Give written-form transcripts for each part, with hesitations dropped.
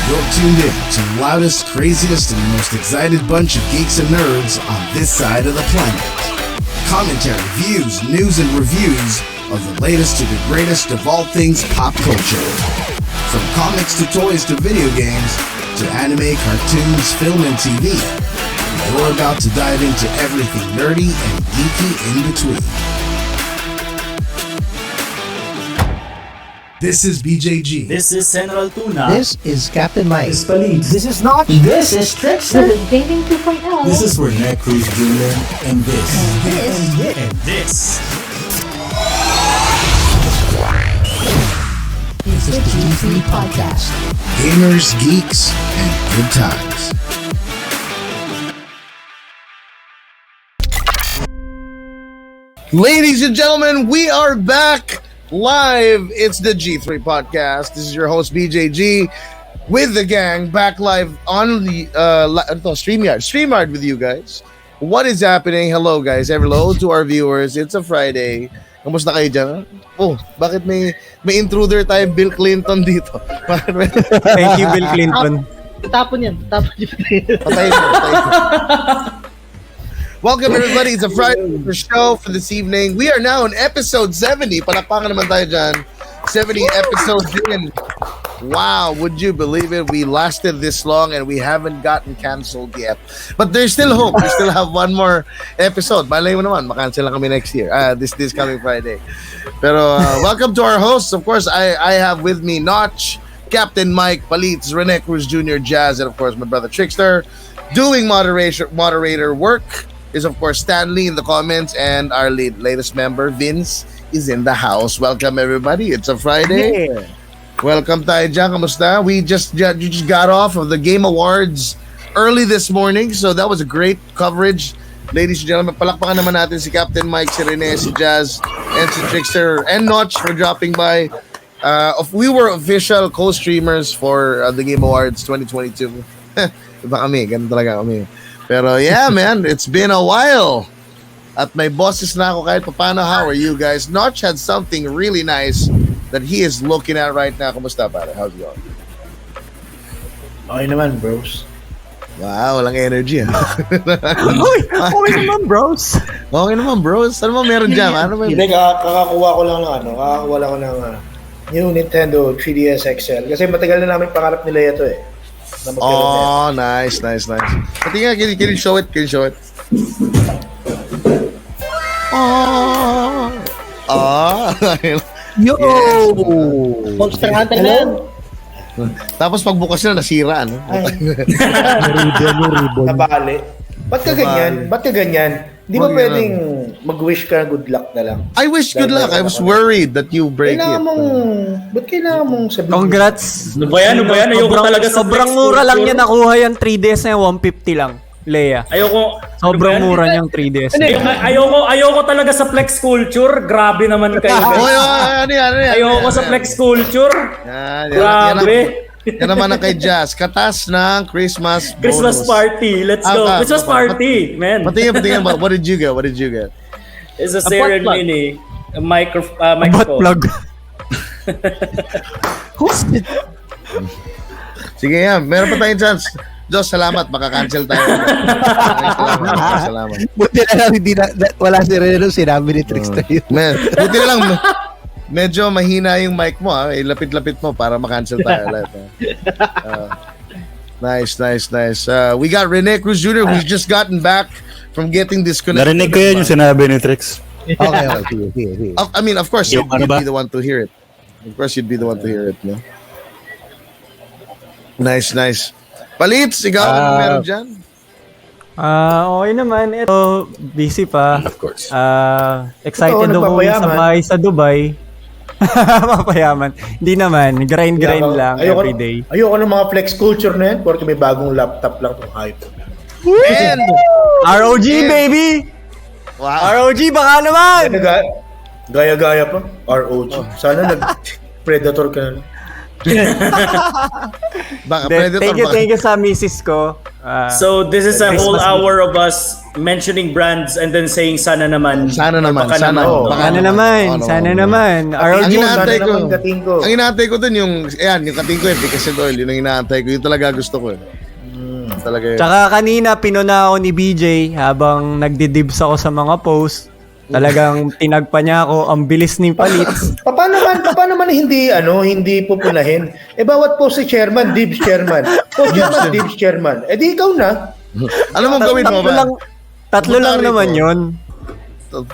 You're tuned in to the loudest, craziest, and most excited bunch of geeks and nerds on this side of the planet. Commentary, views, news, and reviews of the latest to the greatest of all things pop culture. From comics to toys to video games to anime, cartoons, film, and TV. You're about to dive into everything nerdy and geeky in between. This is BJG. This is Central Tuna. This is Captain Mike. This is Palit. This is not. This is Trickster. This is Dating 2.0. This is Renee Cruz Jr. And this. And this. This is the G3 Podcast. Gamers, geeks, and good times. Ladies and gentlemen, we are back live. It's the G3 Podcast. This is your host BJG with the gang, back live on the StreamYard with you guys. What is happening? Hello guys, hello to our viewers. It's a Friday. Kamusta kayo dyan? Oh, bakit may intruder tayo, Bill Clinton dito? Thank you, Bill Clinton. Tapon yan. Patay mo. Welcome everybody. It's a Friday show for this evening. We are now on episode 70. Palakpakan naman tayo dyan. 70 episodes in. Wow, would you believe it? We lasted this long and we haven't gotten canceled yet. But there's still hope. We still have one more episode. Malay mo naman, makancel lang kami next year. This coming Friday. Pero welcome to our hosts. Of course, I have with me Notch, Captain Mike, Palitz, Renee Cruz Jr., Jazz, and of course my brother Trickster. Doing moderator work is of course Stanley in the comments, and our latest member Vince is in the house. Welcome everybody. It's a Friday. Yeah. Welcome tayo dyan. Kamusta? You just got off of the Game Awards early this morning, so that was a great coverage. Ladies and gentlemen, palakpakan naman natin si Captain Mike, si Rene, si Jazz, and si Trickster, and Notch for dropping by. We were official co-streamers for the Game Awards 2022. Iba kami, ganun talaga kami. Pero yeah, man, it's been a while. At may bosses na ako kahit paano. How are you guys? Notch had something really nice that he is looking at right now. Kumusta pare? How's it going? Okay naman, bros. Wow, walang energy. Okay naman, bros. Okay naman, bros. Ano mo meron dyan? Ano ba? Hindi, kakakuha ko lang ng new Nintendo 3DS XL. Kasi matagal na namin pangarap nila ito eh. Oh, nice. Pati nga, can you show it? Yo! Yes. Monster Hunter na yan. Tapos pagbukas na, nasira, no? Nabali. Ba't ka ganyan? Di ba pwedeng mag-wish ka good luck na lang? I wish good luck. I was worried that you break it. Ba't kailangan mong sabihin? Congrats! Ano ba yan? Ayoko talaga sa sobrang mura lang niya nakuha yung 3DS na yung 150 lang. Leia. Ayoko. Sobrang mura niyang 3DS. Ayoko talaga sa flex culture. Grabe naman kayo. Ano yan? Ayoko sa flex culture. Grabe. Yan naman ang kay Jazz. Katas ng Christmas party. Let's go. Christmas party, man. Patingin. What did you get? It's a ceremony. A microphone. Butt plug. Who's it? Sige yan. Meron pa tayong chance. Diyos, salamat. Makakancel tayo. Salamat. Buti na lang, wala si Reno, sinabi ni Trickster yun. Buti na lang, medyo mahina yung mic mo. Lapit-lapit mo para makancel tayo. Nice. We got Rene Cruz Jr. who's just gotten back from getting disconnected. Narinig ko yan yung sinabi ni Trix. Okay. Sige. I mean, of course, you'd be the one to hear it. No? Nice. Palits, ikaw, ano meron dyan? Okay naman. Ito, busy pa. Of course. Excited ako sa bahay sa Dubai. Mapayaman. Hindi naman. Grind lang everyday. Ayoko ng mga flex culture na yan porque may bagong laptop lang itong hype. And ROG, baby! wow. ROG, baka naman! Gaya-gaya pa. ROG. Sana nag-predator ka na. Baka predator. Thank you sa misis ko. So this is a whole hour of us mentioning brands and then saying sana naman. Sana naman, Baka sana. naman. Baka Sana naman, sana naman. Ang inaantay ko, naman kating ko. ang inaantay ko dun yung kating ko, efficacy oil, yun ang inaantay ko. Yun talaga gusto ko. Talaga yun. Tsaka kanina, pinuna ako ni BJ habang nagdidibs ako sa mga posts. Talagang tinagpa niya ako, ang bilis ni Palits. Paano naman hindi pupunahin? Bawat post si chairman, dibs chairman. Post chairman, dibs chairman. Di ikaw na. Alam mo gawin mo ba? Tatlo lang naman yun.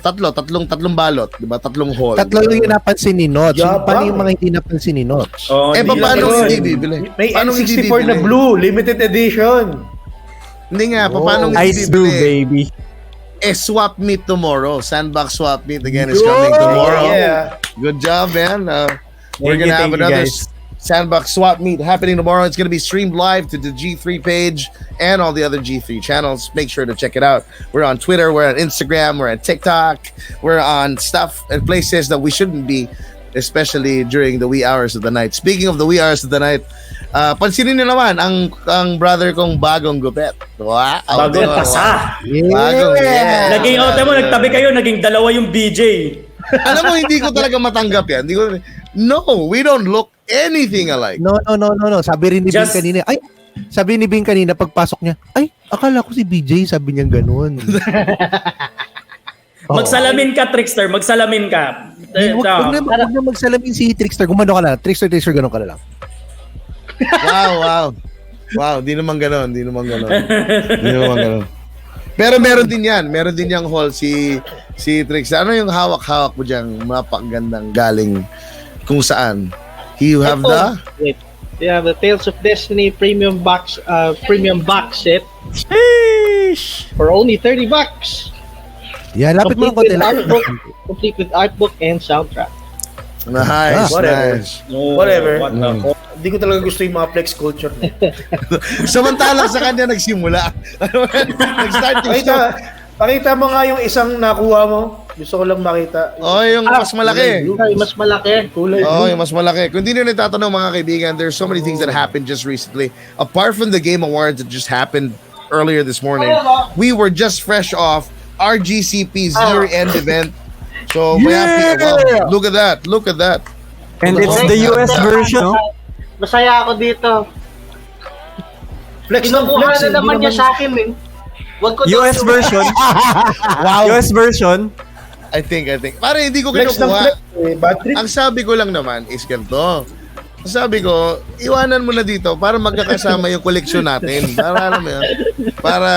Tatlong balot, di ba? Tatlong hole. Tatlo yung napansin ni Notch. Yeah, Paano yung mga hindi napansin ni Notch? Paano hindi bibili? May Paano N64 hindi na bibili? blue, limited edition. Hindi nga, paano Ice hindi do, bibili? baby. Swap meet tomorrow. Sandbox swap meet again is coming tomorrow. Yeah. Good job, man. We're Thank you, gonna have thank you, another guys. Sandbox swap meet happening tomorrow. It's gonna be streamed live to the G3 page and all the other G3 channels. Make sure to check it out. We're on Twitter, we're on Instagram, we're on TikTok, we're on stuff and places that we shouldn't be, especially during the wee hours of the night. Speaking of the wee hours of the night, pansinin nyo naman ang brother kong bagong gupet. Wow. Bagong pasa. Bagong, yeah. Naging mo, nagtabi kayo, naging dalawa yung BJ. Alam mo, hindi ko talaga matanggap yan. No, we don't look anything alike. No. Sabi rin ni Bing kanina. Sabi ni Bing kanina pagpasok niya, akala ko si BJ, sabi niya ganun. Magsalamin ka, Trickster. Magsalamin ka. Huwag na magsalamin si Trickster. Gumano ka lang. Trickster, ganun ka na lang. Wow, di naman ganon. Pero meron din yan. Meron din yung hall si Trix. Ano yung hawak-hawak mo dyan? Mapakagandang galing kung saan? You have the? Yeah, the Tales of Destiny premium box set for only $30. Yeah, lapit mo ng konti. Complete with art book and soundtrack. Nice, whatever. nice. Whatever. Hindi ko talaga gusto yung mga flex culture. Samantalang sa kanya nagsimula. Nag-start yung show. Pakita mo nga yung isang nakuha mo. Gusto ko lang makita. Yung mas malaki. Mas malaki. Yung mas malaki. Kung di nyo natatanong mga kaibigan, there's so many things that happened just recently. Apart from the Game Awards that just happened earlier this morning, we were just fresh off RGCP's year-end event. So, wow, look at that. And it's the US version, no? Masaya ako dito. Kinukuha na naman niya sa akin eh. Wag ko US version. Wow. US version. I think. Para hindi ko Flex ng kinukuha. flex. Bad trip. Ang sabi ko lang naman is ganito. Sabi ko, iwanan mo na dito para magkakasama yung koleksyon natin. Para alam mo yun. Para,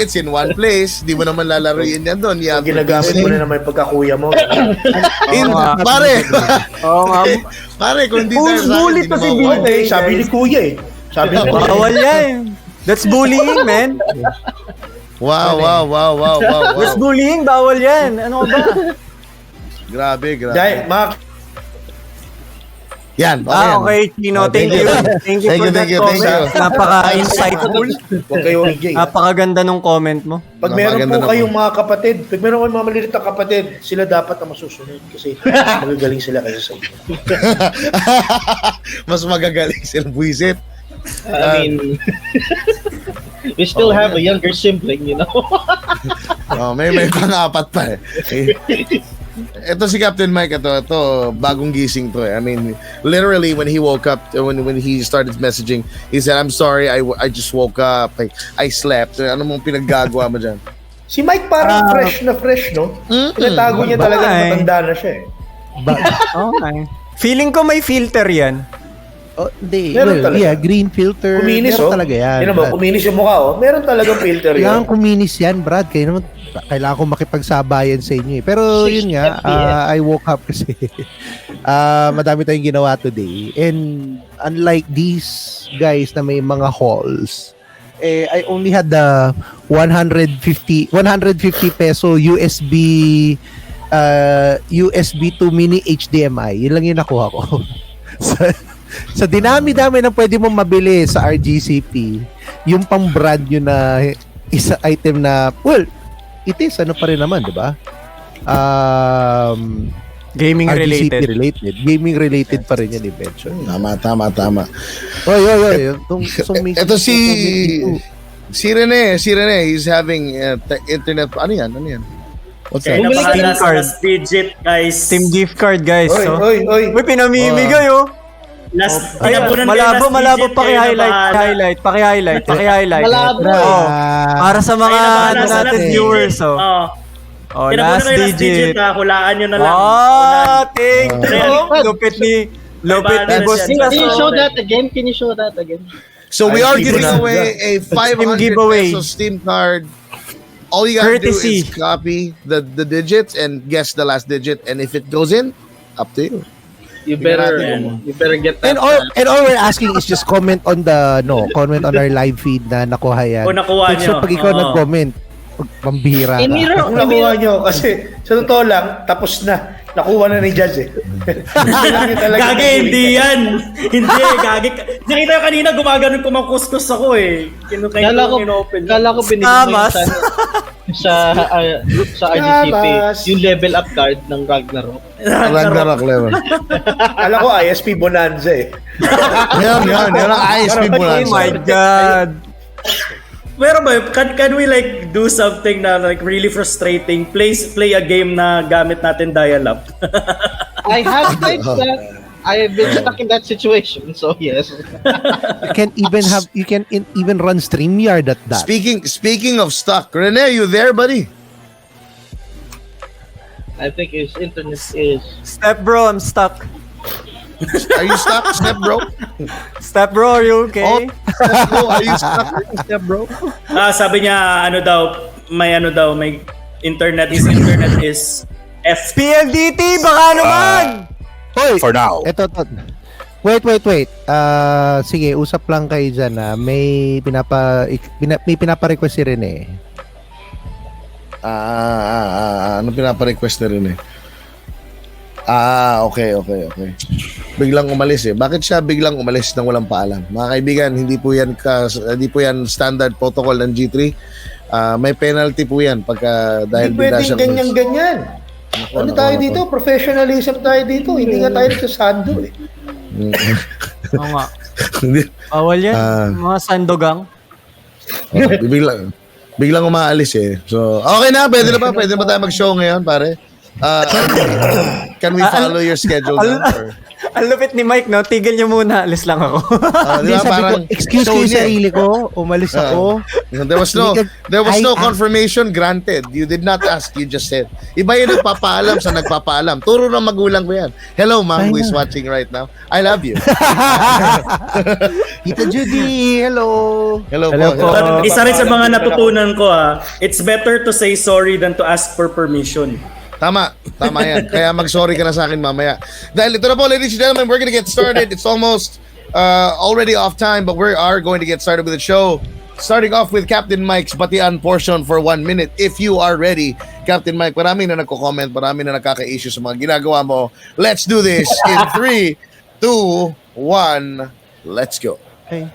it's in one place. Di mo naman lalaruin yan doon. Ginagamit mo na naman yung pagkakuya mo. Pare. Oo nga. Pare, kung hindi tayo sa Bully to si BJ. Sabi ni kuya eh. Sabi ni kuya. Bawal yan. That's bullying, man. Wow. That's bullying, bawal yan. Ano ba? Grabe. Dahil, Yan, Okay, Chino. Thank you. Thank you for that comment. Napaka-insightful. Huwag kayo higay. Napakaganda nung comment mo. Pag meron po kayong mga kapatid, pag meron kayong mga maliliit na kapatid, sila dapat na masusunod kasi magagaling sila kaysa sa inyo. Mas magagaling sila buwisit. I mean, we still have a younger sibling, May pang-apat pa eh. Ito si Captain Mike, ito bagong gising to eh. I mean, literally when he woke up, when he started messaging, he said, "I'm sorry, I just woke up, I slept." Ano mong pinaggagawa mo dyan? Si Mike parang fresh, no? Tinatago niya talaga na matanda na siya eh. Okay. Feeling ko may filter yan. Hindi. Meron talaga. Yeah, green filter. Kuminis, meron talaga yan. Yun naman, kuminis yung mukha, Meron talagang filter Kailangan yun. kuminis yan, Brad. Kailangan ko makipagsabayan sa inyo eh. Pero yun nga, I woke up kasi madami tayong ginawa today. And unlike these guys na may mga halls, I only had the 150 peso USB to mini HDMI. Yun lang yung nakuha ko. Sa dinami-dami na pwede mong mabili sa RGCP, yung pang brand yun na isa item na, it is pa rin naman, di ba? Gaming RGCP related. Gaming related pa rin yan eventually. Tama. Oy. Ito si Si Rene, he's having internet. Ano yan? What's Kaya that? napahala sa card. last digit, guys. Team gift card, guys. So. Oy. Uy, pinamimigay, oh. Last, Ay, tinapunan kayo last malabo, digit, kayo na bahala. paki-highlight. Malabo. Oh, para sa mga Kayo na bahala sa natin last viewers, digit. oh. Oh, Tinapunan last kayo last digit, digit. hulaan nyo na lang. Thank you. Lupit ni Boss Can Can you Gas. show that again? Can you show that again? So we are Ay, giving Steam away a 500 giveaway. peso Steam card. All you gotta Courtesy. do is copy the digits and guess the last digit, and if it goes in, up to you. You better get that. And all we're asking is just comment on our live feed na nakuha yan. Kung nakuha So, nyo. pag ikaw Oo. nag-comment, pambihira ka. Kung nakuha nyo, kasi sa totoo lang, tapos na. Nakuha na ni Judge eh. Gagi, hindi yan. Hindi, gagi. Nakita ko kanina, gumaganon kumakuskus ako eh. Kala ko binigyan mo Tamas. sa RGCP Tamas. yung level up card ng Ragnarok. Ragnarok level. Alam ko, ISP Bonanza eh. Yan ang ISP mo Oh my God. Pero ba, can we like do something na like really frustrating? Play a game na gamit natin dial-up. I have played that. I have been stuck in that situation, so yes. You can even run StreamYard at that. Speaking of stuck, Rene, you there, buddy? I think his internet is. Step bro, I'm stuck. Are you stuck, Step Bro? Step bro, are you okay? Oh, Step Bro, are you stuck, Step Bro? Sabi niya, may internet. His internet is F. PLDT, baka naman! Hoy, For now. Ito. Wait. Sige, usap lang kayo dyan. May pinapa-request si Rene. Ano pinapa-request na rin eh? Okay. Biglang umalis eh. Bakit siya biglang umalis nang walang paalam? Mga kaibigan, hindi po yan standard protocol ng G3. May penalty po yan pagka dahil Hindi bigla pwedeng siyang ganyan-ganyan. Ano tayo dito? Professionalism tayo dito. Hindi nga tayo nagsasando eh. Oo nga. Hindi. Bawal yan. Mga sandogang. Biglang umaalis eh. So, okay na. Pwede na ba tayo mag-show ngayon, pare? Can we follow your schedule now? Or? Ang lupit ni Mike, no? Tigil niyo muna. Alis lang ako. Di ba, Sabi ko, parang excuse show ko yung niya eh. sarili ko. Umalis ako. There was no confirmation granted. You did not ask, you just said. Iba yung nagpapaalam sa nagpapaalam. Turo ng magulang ko yan. Hello, mom who is watching right now. I love you. Tita Judy, hello. Hello po. But isa rin sa mga natutunan ko it's better to say sorry than to ask for permission. Tama yan. Kaya mag-sorry ka na sa akin mamaya. Dahil ito na po, ladies and gentlemen, we're gonna get started. It's almost already off time, but we are going to get started with the show. Starting off with Captain Mike's Batian portion for 1 minute. If you are ready, Captain Mike, marami na nagko-comment, marami na nakaka-issue sa mga ginagawa mo. Let's do this in 3, 2, 1, let's go. Okay.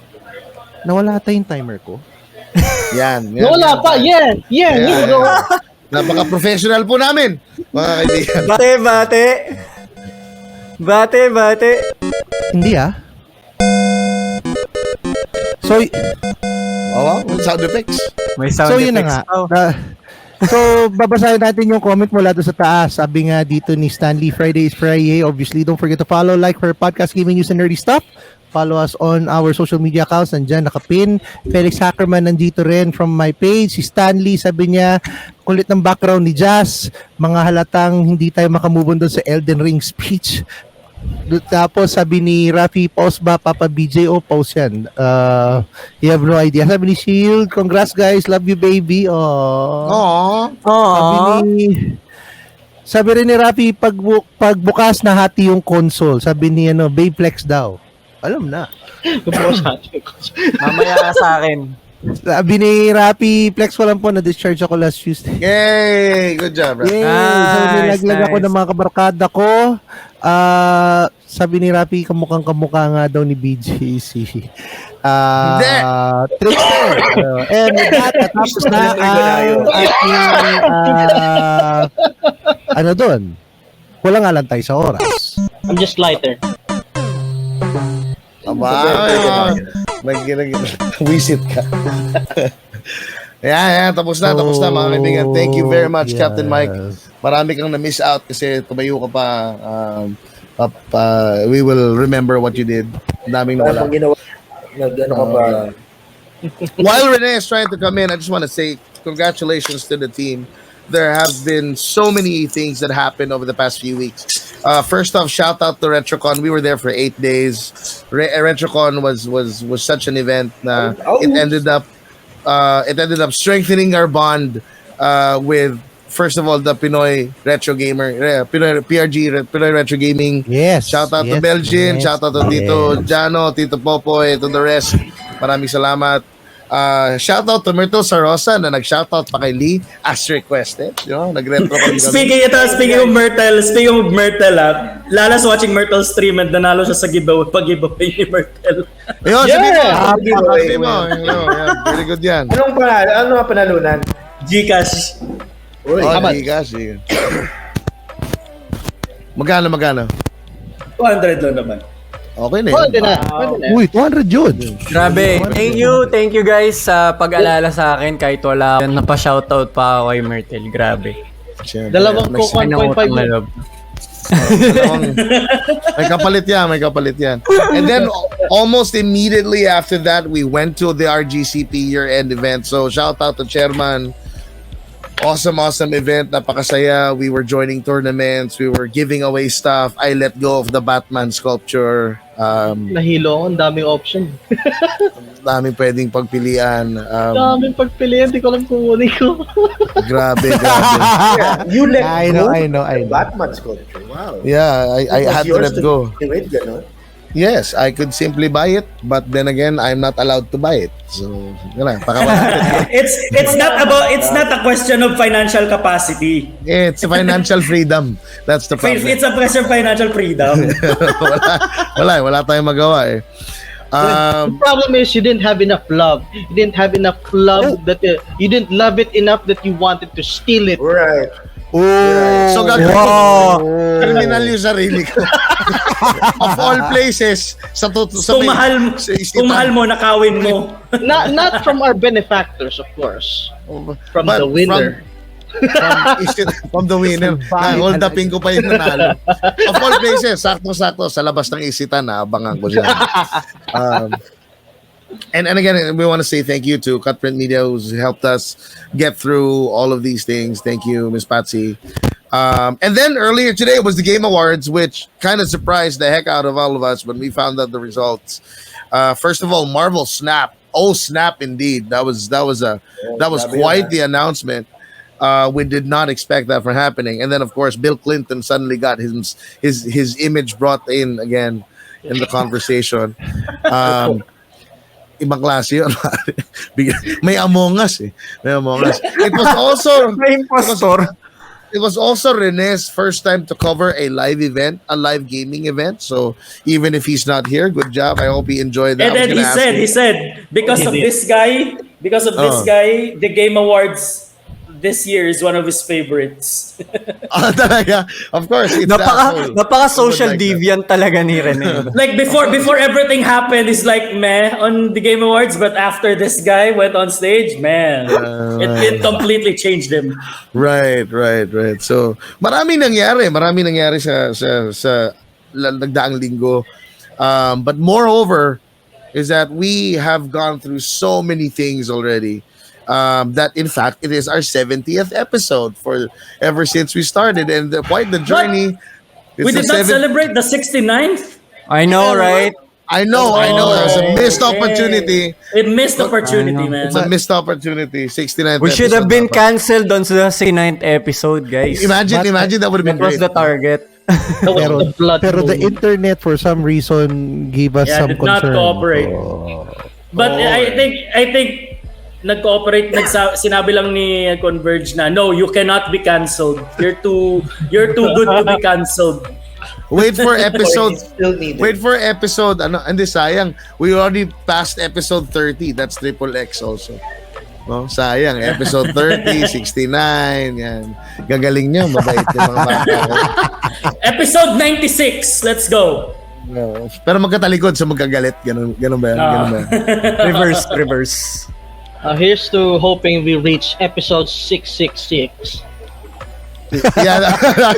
Nawala ata yung timer ko. Yan. Wala pa. Yan. You go. Napaka-professional po namin, mga kaibigan. Bate. Hindi So, Sound effects. May sound so yun na effects. nga. So, babasahin natin yung comment mula doon sa taas. Sabi nga dito ni Stanley, Friday is Friday. Obviously, don't forget to follow, like for podcast, giving news and nerdy stuff. Follow us on our social media accounts. Nandyan, nakapin. Felix Hackerman nandito rin from my page. Si Stanley, sabi niya, kulit ng background ni Jazz. Mga halatang hindi tayo makamove on doon sa Elden Ring speech. Tapos sabi ni Rafi, pause ba Papa BJ? O pause yan. You have no idea. Sabi ni Shield, congrats guys, love you baby. Aww. Sabi rin ni Rafi, pagbukas na hati yung console. Sabi ni Bayplex daw. Alam na. Mamaya sa akin. Sabi ni Rafi, Plex ko lang po, na-discharge ako last Tuesday. Yay! Good job, bro. Yay! Nice, So, nilaglag ako nice. ng mga kabarkada ko. Sabi ni Rafi, kamukha nga daw ni BJC. Trickster. And with that, tapos na ang ating doon. Wala nga lang tayo sa oras. I'm just lighter. Aba, wisit ka. Yeah, tapos na mga kaibigan. Thank you very much, Captain Mike. Marami kang na-miss out kasi tumayo ka pa. We will remember what you did. Ang daming nawala. While Rene is trying to come in, I just want to say congratulations to the team. There have been so many things that happened over the past few weeks. First off, shout out to RetroCon. We were there for 8 days. RetroCon was such an event. It ended up strengthening our bond with, first of all, the Pinoy Retro Gamer, Pinoy Retro Gaming. Yes. Shout out to Belgian. Shout out to Tito Jano, Tito Popoy, to the rest. Maraming salamat. Shout out to Myrtle Sarosa na nag-shout out pa kay Lee as requested. Nag-retro kami. Speaking of Myrtle, Lala's watching Myrtle stream and nanalo siya sa pag-giveaway ni Myrtle. Sabi mo. Very good yan. Ano ang panalunan? Gcash. Gcash. Magkano? 200 lang naman. Okay na Pwede yun. na. Uy, 200 yun. Grabe. Thank you guys sa pag-alala sa akin kahit wala. Napa-shoutout pa ako kay Myrtle. Grabe. Dalawang Coke 1.5 na. May kapalit yan. And then almost immediately after that, we went to the RGCP year-end event. So shout out to Chairman. Awesome event. Napakasaya. We were joining tournaments. We were giving away stuff. I let go of the Batman sculpture. Nahilo ako. Ang daming option. Daming pwedeng pagpilian. Daming pagpilian. Hindi ko alam kung kunin ko. Grabe. You let I know. Batman sculpture. Wow. Yeah, I had to let go. Wait, gano'n? Yes, I could simply buy it, but then again, I'm not allowed to buy it. So, yun lang. It's not a question of financial capacity. It's financial freedom. That's the problem. It's a question of financial freedom. wala tayong magawa eh. The problem is you didn't have enough love. You didn't have enough love that you didn't love it enough that you wanted to steal it. Right. So criminal yung sarili ko. Of all places, Kung mahal mo, nakawin mo. Not from our benefactors, of course. From the winner. From the winner. Hold upin ko pa yung nanalo. Of all places, sakto-sakto sa labas ng isitan, abangan ko dyan. And again, we want to say thank you to Cutprint Media who's helped us get through all of these things. Thank you, Miss Patsy. And then earlier today was the Game Awards, which kind of surprised the heck out of all of us when we found out the results. First of all, Marvel Snap. Oh, snap indeed. That was quite the announcement. We did not expect that from happening. And then of course, Bill Clinton suddenly got his image brought in again in the conversation. Ibang klase yun. May Among Us eh. It was also It was also Rene's first time to cover a live gaming event. So even if he's not here, good job. I hope he enjoyed that. And then he said, because of this guy, the Game Awards this year is one of his favorites. Talaga? Of course. Napaka social deviant talaga ni Rene. Like before everything happened, it's like meh on the Game Awards, but after this guy went on stage, man, it completely changed him. Right. So, maraming nangyari sa nagdaang linggo. But moreover is that we have gone through so many things already. That in fact it is our 70th episode for ever since we started, and quite the journey. We did not celebrate the 69th. I know, right? I know. It's a missed opportunity. It missed opportunity, man. It's a missed opportunity. 69th. We should have been canceled on the 69th episode, guys. Imagine that would have been That was great. the target. Pero the internet for some reason gave us some did not concern. cooperate. But I think nag-cooperate, sinabi lang ni Converge na no, you cannot be canceled. You're too good to be canceled. Wait for episode. Hindi sayang. We already passed episode 30. That's Triple X also. No, sayang. Episode 30, 69, yan. Gagaling niya, mabait yung mga bata. Episode 96. Let's go. No. Pero magkatalikod sa magkagalit. Ganun ba yan? Reverse. Here's to hoping we reach episode 666. Yeah,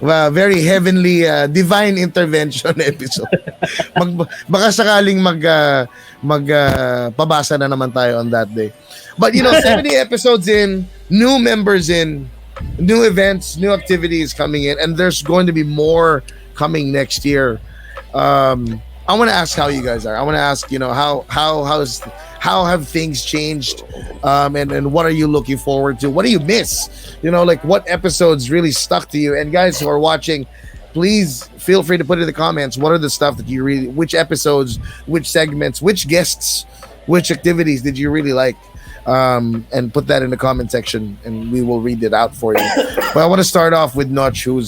wow, very heavenly, divine intervention episode. Baka sakaling pabasa na naman tayo on that day. But 70 episodes in, new members in, new events, new activities coming in, and there's going to be more coming next year. I want to ask how you guys are. I want to ask, how have things changed, and what are you looking forward to? What do you miss? Like what episodes really stuck to you? And guys who are watching, please feel free to put in the comments what are the stuff that you really, which episodes, which segments, which guests, which activities did you really like? And put that in the comment section, and we will read it out for you. But I want to start off with Notch, who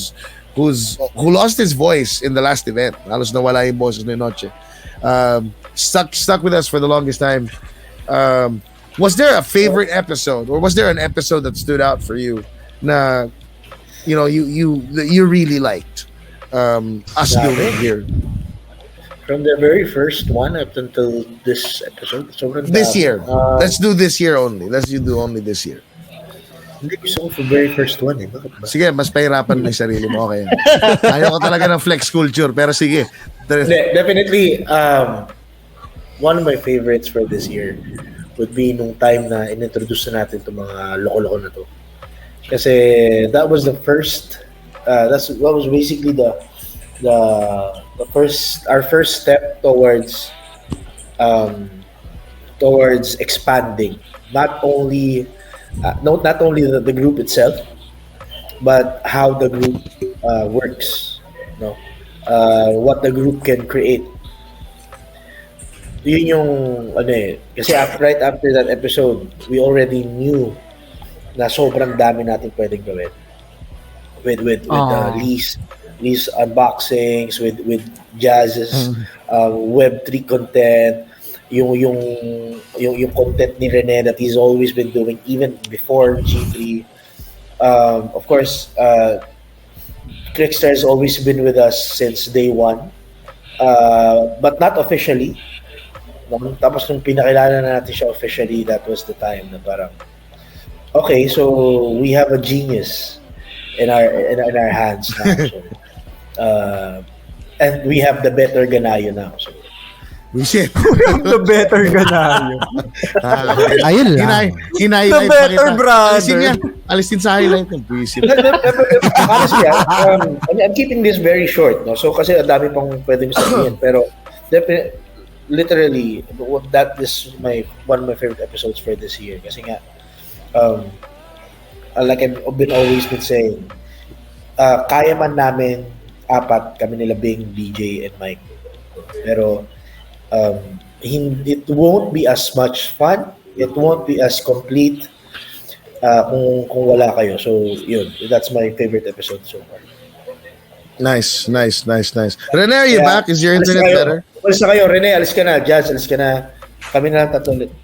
lost his voice in the last event. Halos nawala yung boses ni Notch. Stuck with us for the longest time. Was there a favorite episode, or was there an episode that stood out for you? Na you really liked us doing here. From the very first one up until this episode. This year. Let's do this year only. Let's do only this year. Hindi gusto ko for very first one eh. Bakit ba? Sige, mas pahirapan mo yung sarili mo. Okay. Ayaw ko talaga ng flex culture, pero sige. Definitely, one of my favorites for this year would be nung time na inintroduce na natin itong mga loko-loko na to. Kasi that was the first, that was basically our first step towards expanding not only the group itself, but how the group works, what the group can create. Yun yung kasi right after that episode, we already knew na sobrang dami natin pwedeng gawin with Lee's unboxings, with Jazz's Web3 content, yung content ni Rene that he's always been doing even before G3. Of course, Trickster has always been with us since day one, but not officially. Tapos nung pinakilala na natin siya officially, that was the time na parang, okay, so we have a genius in our hands now. So, and we have the better Ganayo now. So We should. The better ganayo. Ayun lang. The better brother. Alisin sa highlight ng buwisit. Honestly, I'm keeping this very short. No? So kasi ang dami pang pwedeng sabihin. Pero literally, that is one of my favorite episodes for this year. Kasi nga, like I've always been saying, kaya man namin apat, kami nila Bing, DJ, and Mike. Pero it won't be as much fun. It won't be as complete kung wala kayo. So, yun. That's my favorite episode so far. Nice. Rene, are you back? Is your internet better? Alis na kayo. Rene, alis ka na. Jazz, alis ka na. Kami na lang tatulit.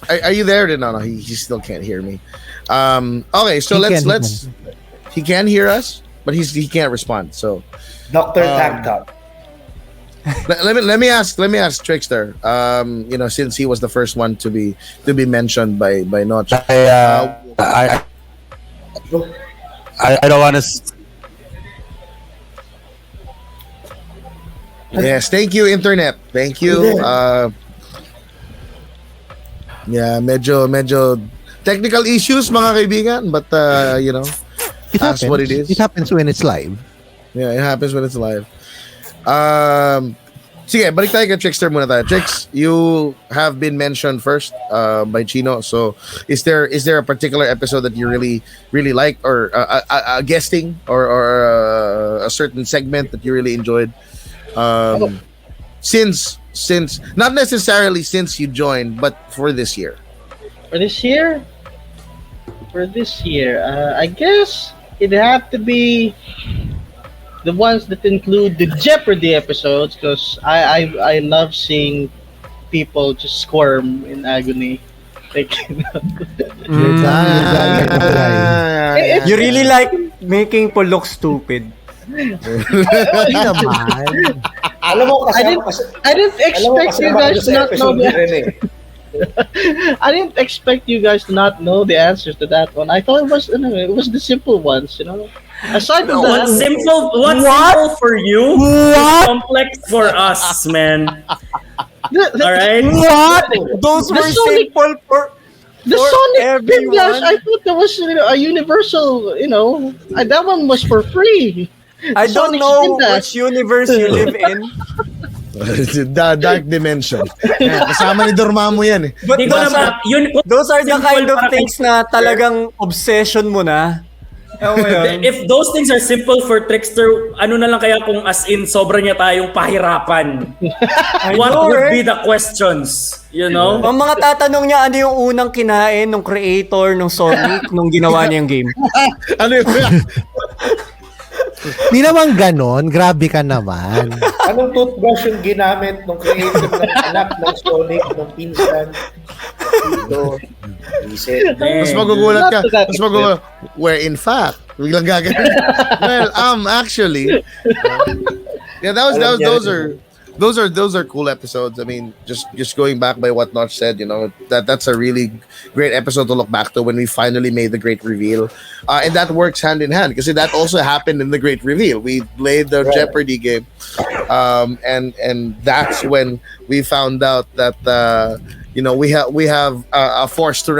Are you there? No, he still can't hear me. Okay, so let's. He can hear us, but he can't respond. So, Dr. Tank Top. Let me ask Trickster. Since he was the first one to be mentioned by Notch. I don't want to. Yes, thank you, internet. Thank you. Medyo technical issues, mga kaibigan, but that's what it is. It happens when it's live. Yeah, it happens when it's live. Sige, balik tayo kay Trickster muna tayo. Trix, you have been mentioned first by Chino. So, is there a particular episode that you really liked, or a guesting, or a certain segment that you really enjoyed? Since not necessarily since you joined, but for this year. For this year, I guess it'd have to be the ones that include the Jeopardy episodes, because I love seeing people just squirm in agony. Like, You really like making people look stupid. Alam mo kasi I didn't expect you guys to not know the I didn't expect you guys to not know the answers to that one. I thought it was the simple ones, Aside from that, What's simple for you is complex for us, man. All right. What? Those were Sonic- simple for the Sonic everyone. Flash, I thought there was a universal, that one was for free. I don't Sonic know Spindash. which universe you live in. Dark dimension. Kasama ni Dormammu yan eh. But Hindi ko those are the simple kind of para things kay na talagang obsession mo na. Ewan mo yun. If those things are simple for Trickster, ano na lang kaya kung as in sobra niya tayong pahirapan? What would be the questions? Ang mga tatanong niya, ano yung unang kinain ng creator ng Sonic nung ginawa niyang game? Ano yun? Di naman ganon. Grabe ka naman. Anong toothbrush yung ginamit ng creator ng anak ng Sonic, ng pinsan? Dito. Reset. Mas magugulat ka. Where in fact, biglang gagawin. Well, actually, yeah, those are cool episodes. I mean, just going back by what Notch said, that's a really great episode to look back to when we finally made the great reveal, and that works hand in hand because that also happened in the great reveal. We played the Jeopardy game, and that's when we found out that we have a force to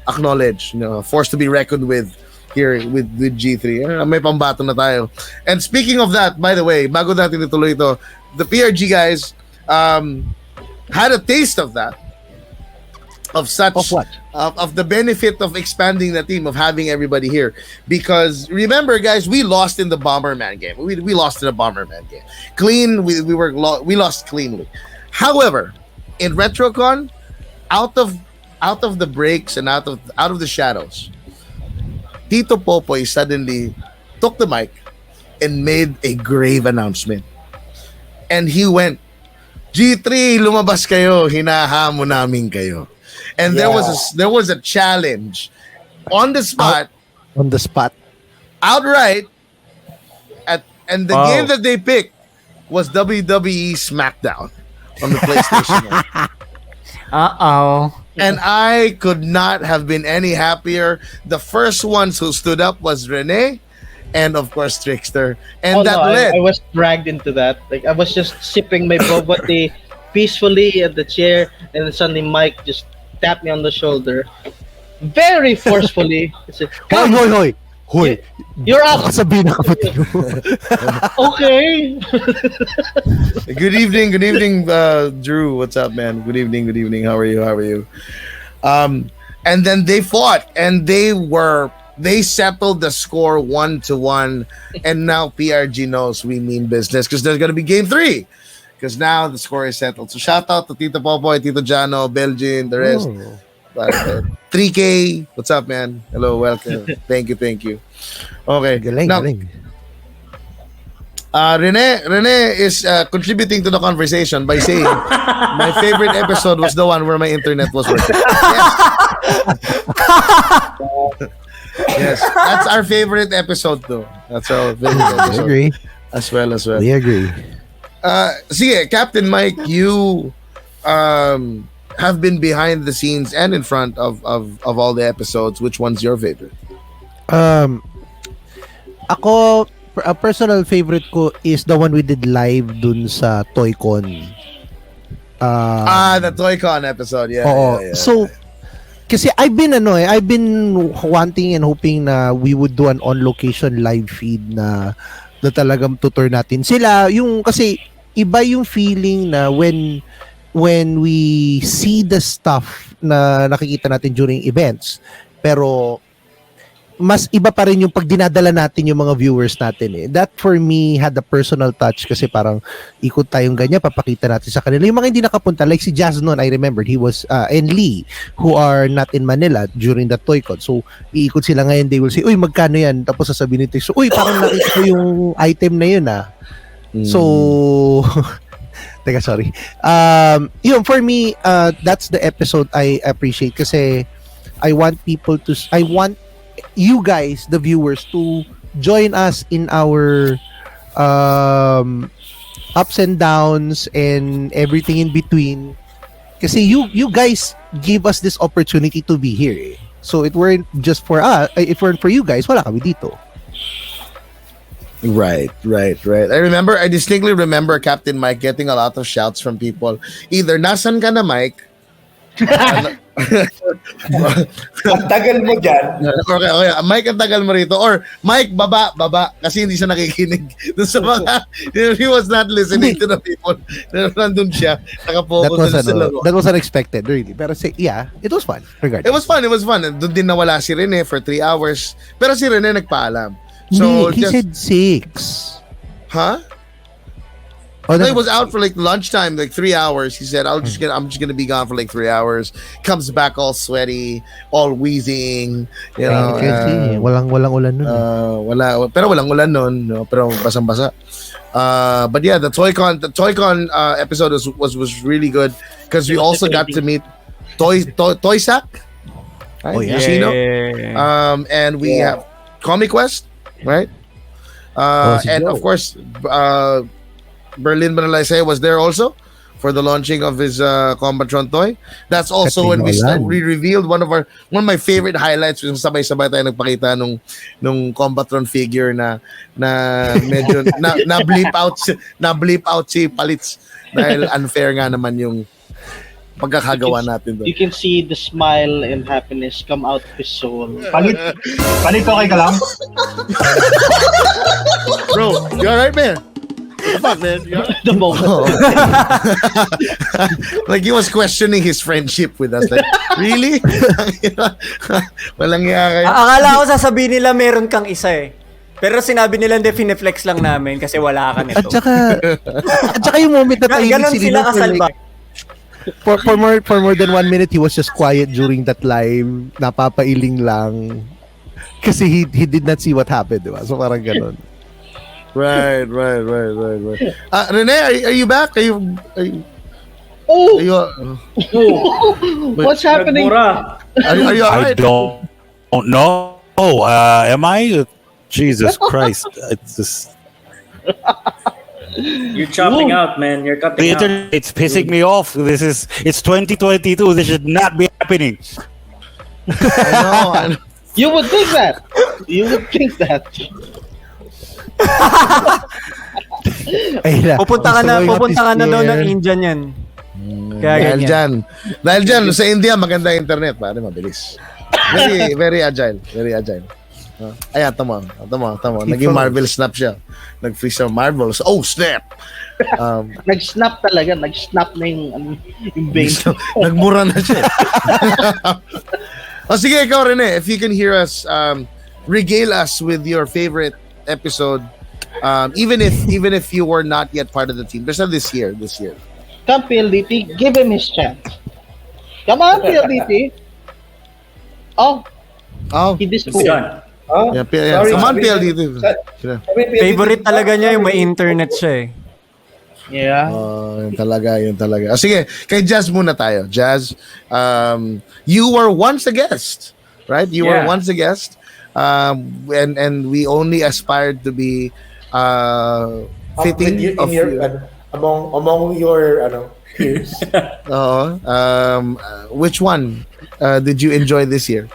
acknowledge, a force to be reckoned with. Here with G3. May pambato na tayo. And speaking of that, by the way, bago natin ituloy ito, the PRG guys had a taste of that. Of what? Of the benefit of expanding the team, of having everybody here. Because remember, guys, we lost in the Bomberman game. We lost in the Bomberman game. We lost cleanly. However, in Retrocon, out of the breaks and out of the shadows, Tito Popoy suddenly took the mic and made a grave announcement. And he went, G3, lumabas kayo, hinahamo namin kayo. And there was a challenge on the spot. Outright. And the game that they picked was WWE SmackDown on the PlayStation. Uh-oh. Mm-hmm. And I could not have been any happier. The first ones who stood up was Rene and of course Trickster. And led. I was dragged into that. Like I was just sipping my boba tea peacefully at the chair, and then suddenly Mike just tapped me on the shoulder, very forcefully. He said, Hoy. You're up. Sabihin na kapatid mo. Okay. Good evening, Drew. What's up, man? Good evening. How are you? And then they fought, and they settled the score 1-1, and now PRG knows we mean business because there's gonna be game 3. Because now the score is settled. So shout out to Tito Popoy, Tito Jano, Belgian, the rest. 3K, what's up, man? Hello, welcome. Thank you. Okay. Galing. Rene is contributing to the conversation by saying my favorite episode was the one where my internet was working. Yes, that's our favorite episode though. That's our favorite episode. I agree. As well. We agree. Sige, Captain Mike, you have been behind the scenes and in front of all the episodes. Which one's your favorite? Ako, a personal favorite ko is the one we did live dun sa ToyCon. The ToyCon episode. Yeah. So, kasi I've been wanting and hoping na we would do an on-location live feed na talagang tutor natin sila. Yung, kasi iba yung feeling na when we see the stuff na nakikita natin during events, pero mas iba pa rin yung pag dinadala natin yung mga viewers natin eh. That for me had a personal touch kasi parang ikot tayong ganyan, papakita natin sa kanila. Yung mga hindi nakapunta, like si Jazz noon, I remembered, he was, and Lee, who are not in Manila during the ToyCon. So, iikot sila ngayon, they will say, uy, magkano yan? Tapos sasabihin nito, so, uy, parang nakita ko yung item na yun ah. So, teka, sorry. Yun, for me, that's the episode I appreciate kasi I want you guys, the viewers, to join us in our ups and downs and everything in between. Kasi you guys gave us this opportunity to be here. Eh. So it weren't just for us. It weren't for you guys. Wala kami dito. Right. I distinctly remember Captain Mike getting a lot of shouts from people. Either nasan ka na, Mike? Ang tagal mo dyan. Okay. Mike, ang tagal mo rito. Or, Mike, baba. Kasi hindi siya nakikinig. Dun sa mga, he was not listening to the people. Nandun siya. Nakapokus sa laro. That was unexpected, really. Pero it was fun. Regardless. It was fun. Doon din nawala si Rene for 3 hours. Pero si Rene nagpaalam. So, he said 6. Huh? Oh, he was out for like lunchtime, like 3 hours. He said, I'm just gonna be gone for like 3 hours. Comes back all sweaty, all wheezing. You know, walang ulan nun. Pero walang ulan nun. No? Pero basang-basa. But yeah, the Toy-Con episode was really good because we also got to meet Toy Sack. Right? Oh yeah. Chino. And we have Comic Quest. Right? And of course, Berlin Banalaysay was there also for the launching of his Combatron toy. That's also when we revealed one of my favorite highlights, yung sabay-sabay tayo nagpakita nung Combatron figure na medyo na bleep out si Palitz dahil unfair nga naman yung pagkakagawa natin doon. You can see the smile and happiness come out of his soul. Palit okay ka lang? Bro, you alright, man? What the fuck, man? The moment. Like he was questioning his friendship with us. Like, really? Walang yaka. Akala ko sasabihin nila meron kang isa eh. Pero sinabi nila hindi, fineflex lang namin kasi wala ka nito. At saka yung moment na tayo ganun sila kasalba. For more than 1 minute, he was just quiet during that live. Napapailing lang. Kasi he did not see what happened, diba? So parang ganun. Right. Rene, are you back? Are you What's happening? Are you alright? I don't know. Am I? Jesus Christ! It's just You're chopping out, man. You're cutting the out. internet. It's pissing me off. It's 2022. This should not be happening. I know. You would think that. Pupunta ka na daw ng Indian yan. Kaya Dahil dyan, sa India, maganda internet. Pare, mabilis. Very, very agile. Ayan, tama. Naging Marvel snap siya. Nag-freeze sa Marvels. Oh, snap! Nag-snap talaga. Nag-snap na yung vein. Nagmura na siya. Sige, ikaw, Rene, if you can hear us, regale us with your favorite episode, even if you were not yet part of the team. Basta this year. Come, PLDT. Give him his chance. Come on, PLDT. Oh. He disappeared. Yeah, come on, PLDT. favorite talaga niya yung may internet siya eh. Yeah. Yun talaga. Sige, kay Jazz muna tayo. Jazz, you were once a guest, right? You were once a guest. And we only aspired to be fitting of among your peers. Which one did you enjoy this year?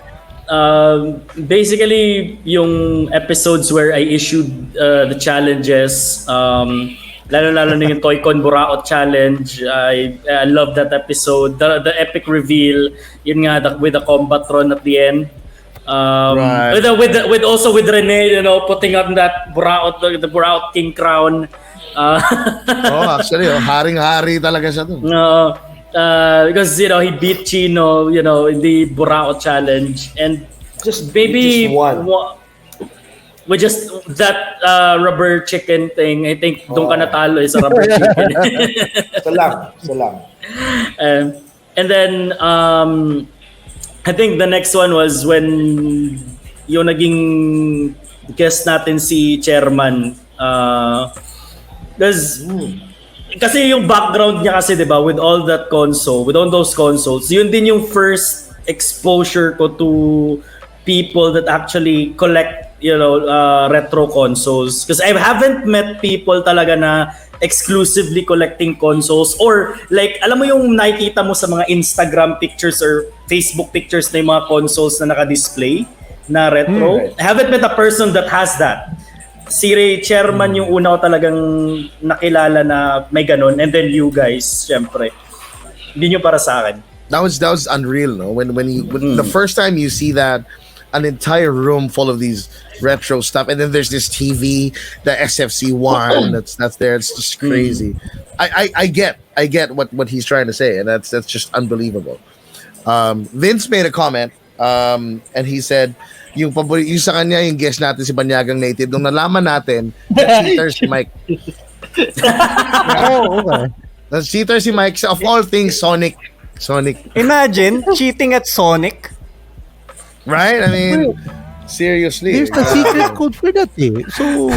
Basically, yung episodes where I issued the challenges, lalo na yung Toy-Con Buraot challenge. I love that episode. The epic reveal, yun nga, with the Combatron at the end. Right. with Rene, putting on that the Buraot King crown. Actually, haring-hari talaga siya dun. Because he beat Chino, in the Buraot challenge, and Just won. With just that rubber chicken thing, I think doon ka natalo sa rubber chicken. Isa lang. And then I think the next one was when yung naging guest natin si Chairman. Kasi yung background niya kasi, 'di ba, with all those consoles, yun din yung first exposure ko to people that actually collect retro consoles, because I haven't met people talaga na exclusively collecting consoles, or like alam mo yung nakikita mo sa mga Instagram pictures or Facebook pictures na yung mga consoles na naka-display na retro. I haven't met a person that has that. Si Ray Chairman yung una ko talagang nakilala na may ganun, and then you guys, syempre. Hindi nyo para sa akin. That was unreal, no? When the first time you see that, an entire room full of these retro stuff, and then there's this TV, the SFC1 that's there. It's just crazy. I get what he's trying to say, and that's just unbelievable. Vince made a comment, and he said yung sa kanya yung guest natin si Banyagang Native, nung nalaman natin na cheater si Mike. Okay. The cheater si Mike, of all things, Sonic. Imagine cheating at Sonic. Right? I mean, seriously. There's the secret code for that So,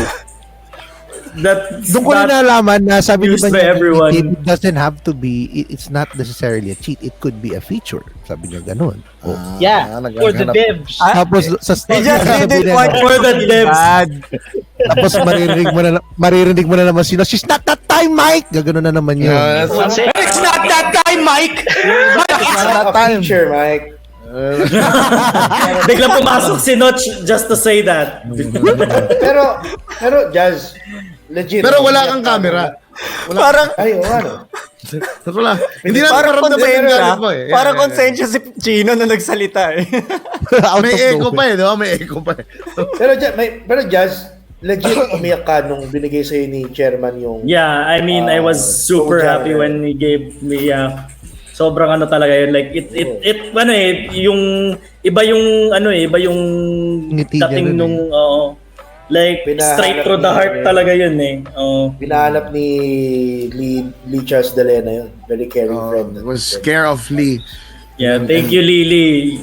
That's doon ko na nalaman na sabi used ni by everyone. it doesn't have to be, it's not necessarily a cheat. It could be a feature. Sabi niya ganun. Yeah, for the devs. Tapos sa He just didn't want For the devs. Tapos maririnig mo na naman sino, she's not that time, Mike! Gagano na naman yun. It's not that time, Mike! It's not a feature, Mike. Biglang pumasok si Notch just to say that. pero Jazz, legit. Pero wala kang camera. Parang ano? Wala. Hindi na parang konsensya. mo eh. Parang konsensya si Chino na nagsalita eh. May echo pa eh, di ba? May echo pa eh. pero Jazz, legit umiyak ka nung binigay sa'yo ni Chairman yung... Yeah, I mean, I was super happy when he gave me sobrang talaga yun, like yung iba yung Ngiti dating niya nung like straight through the heart talaga yun eh. Pinahanap ni Lee Charles Delena yun. Very caring friend. Was scared of Lee. Yeah, thank you Lily.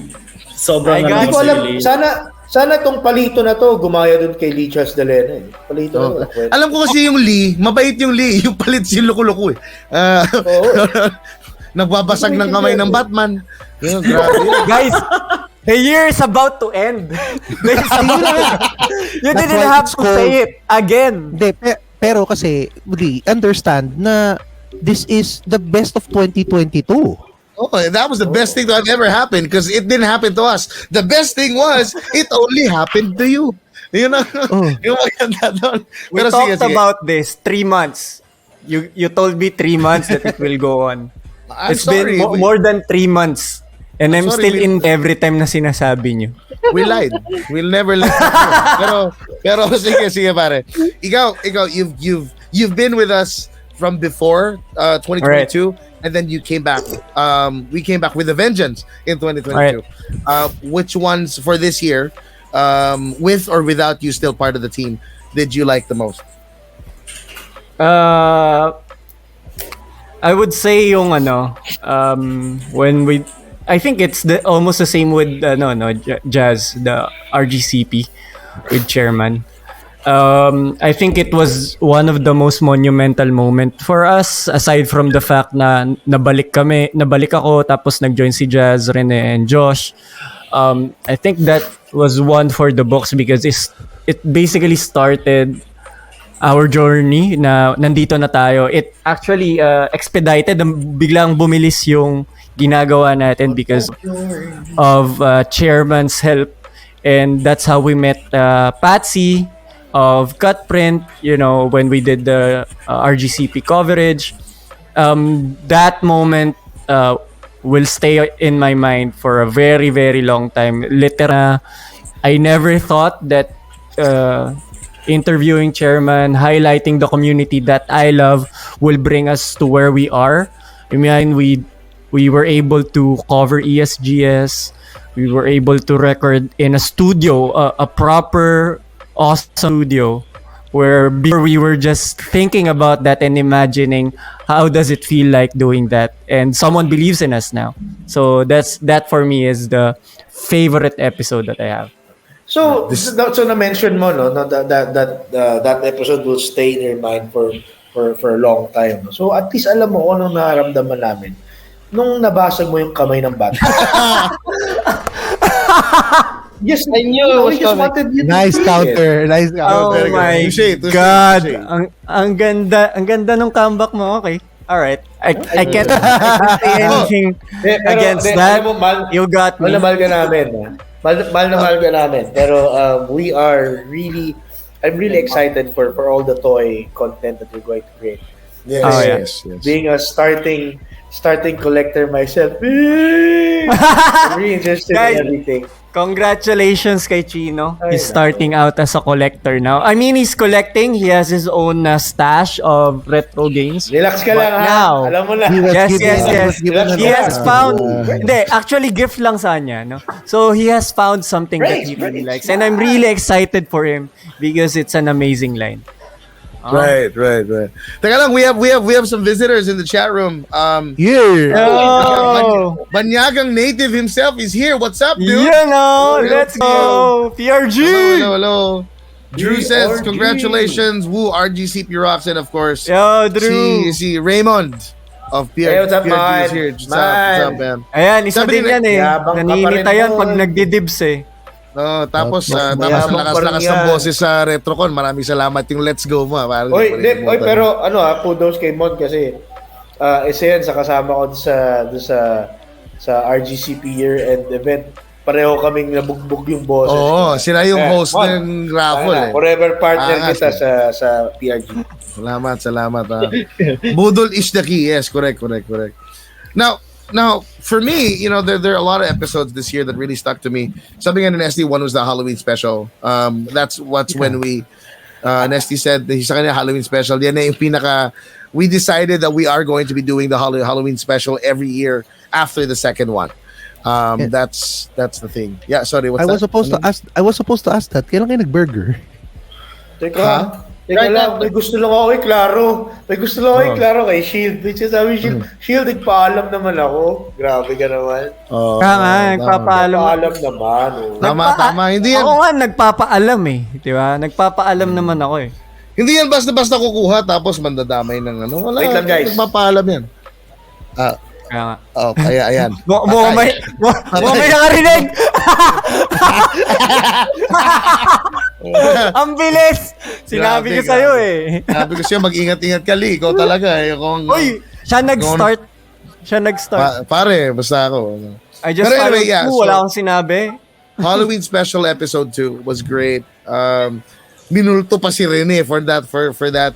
Sobrang Hindi ko alam, sana tong palito na to gumaya dun kay Lee Charles Delena eh. Palito na to. Alam ko kasi yung Lee, mabait yung Lee, yung palit si loko-loko eh. Nagbabasag ng kamay ng Batman. Grabe. Guys, the year is about to end. You didn't have to say it again. Hindi, pero kasi, understand na this is the best of 2022. Oh, that was the best thing that ever happened because it didn't happen to us. The best thing was, it only happened to you. You know? Yung maganda doon. We talked about this 3 months. You told me 3 months that it will go on. It's been more than 3 months. And I'm still in every time na sinasabi nyo. We lied. We'll never let pero sige pare. Ikaw you've been with us from before 2022 right. And then you came back. We came back with a vengeance in 2022. Right. Which ones for this year, with or without you still part of the team, did you like the most? I would say yung when I think it's almost the same with Jazz, the RGCP with Chairman. I think it was one of the most monumental moment for us, aside from the fact na nabalik ako tapos nag-join si Jazz, Rene and Josh. I think that was one for the books because it basically started our journey na nandito na tayo. It actually expedited, biglang bumilis yung ginagawa natin because of Chairman's help, and that's how we met Patsy of Cutprint, when we did the RGCP coverage. That moment will stay in my mind for a very, very long time. Literally, I never thought that interviewing Chairman, highlighting the community that I love will bring us to where we are. I mean, we were able to cover ESGS. We were able to record in a studio, a proper, awesome studio, where before we were just thinking about that and imagining how does it feel like doing that, and someone believes in us now. So that for me is the favorite episode that I have. So na-mention mo that episode will stay in your mind for a long time. So at least alam mo kung anong nararamdaman namin nung nabasag mo yung kamay ng bata. Yes, I knew it was we just coming. wanted you to Nice see it. counter. Nice Oh counter. my Touche, touche, God. touche. Ang ganda nung comeback mo. Okay. All right. I can't say anything against that. Alam mo, You got me. mahal na mahal ka namin. Mahal na mahal ka namin. Pero we are really, I'm really excited for all the toy content that we're going to create. Yes, Oh, yeah. yes, yes. Being a starting collector myself, I'm really interested Guys, in everything. Congratulations kay Chino. Ay, He's starting out as a collector now. I mean, he's collecting. He has his own stash of retro games. Relax ka But lang ha. now, Alam mo na. He was Yes, given- yes, he yes. was given He He an- has found, hindi, actually gift lang sa kanya, no? So he has found something that he really likes. And I'm really excited for him because it's an amazing line. Right. Teka lang, we have some visitors in the chat room. Yeah. Oh! Banyagang native himself is here. What's up, dude? You know, let's go! PRG! Hello. Drew says, PRG. congratulations, Woo, RGCP rocks, and of course, Yo, Drew! si Raymond of Hey, what's up, PRG man? is here. What's up, man? Ayan, isa Sabi din nila, yan eh. yabang ka pa Naninita rin yan po. pag nagdidibs eh. Tapos mayabang lakas-lakas pa rin ng yan. boses sa RetroCon. Maraming salamat yung Let's Go mo. Pero kudos kay Mon kasi isa yan sa kasama ko sa RGCP year-end event. Pareho kaming nabugbog yung boses. Oo, sila yung Yeah, host Mon, ng raffle eh. Forever partner Angas kita eh. sa PRG. Salamat. Budol is the key. Yes, correct. Now, for me, there are a lot of episodes this year that really stuck to me. Something in an SD one was the Halloween special. That's when we Nesty said that sa kanya Halloween special. Yan na yung pinaka. We decided that we are going to be doing the Halloween special every year after the second one. That's the thing. Yeah, sorry. What's I that? was supposed to ask that. Kailan kayo nag-burger? Teka lang, may gusto lang ako iklaro kay Shield. Which is sabi Shield, nagpaalam naman ako. Grabe ka naman. Kaya nga, nagpapaalam. Nagpaalam naman. Tama. Hindi yan. Ako nga, nagpapaalam eh. Di ba? Nagpapaalam naman ako eh. Hindi yan basta kukuha tapos mandadamay ng ano. Wala. Wait lang, guys. Magpapaalam yan. Kaya nga. Kaya ayan. May nakarinig! Ang bilis! Sinabi ko Grabe, sa'yo grabe. eh. Sabi ko siya, mag-ingat-ingat ka, Lee. Ikaw talaga eh. Uy! Siya nag-start. Pare, basta ako. I just Pero followed anyway, yeah, through. Wala akong sinabi. Halloween special episode 2 was great. Minulto pa si Rene for that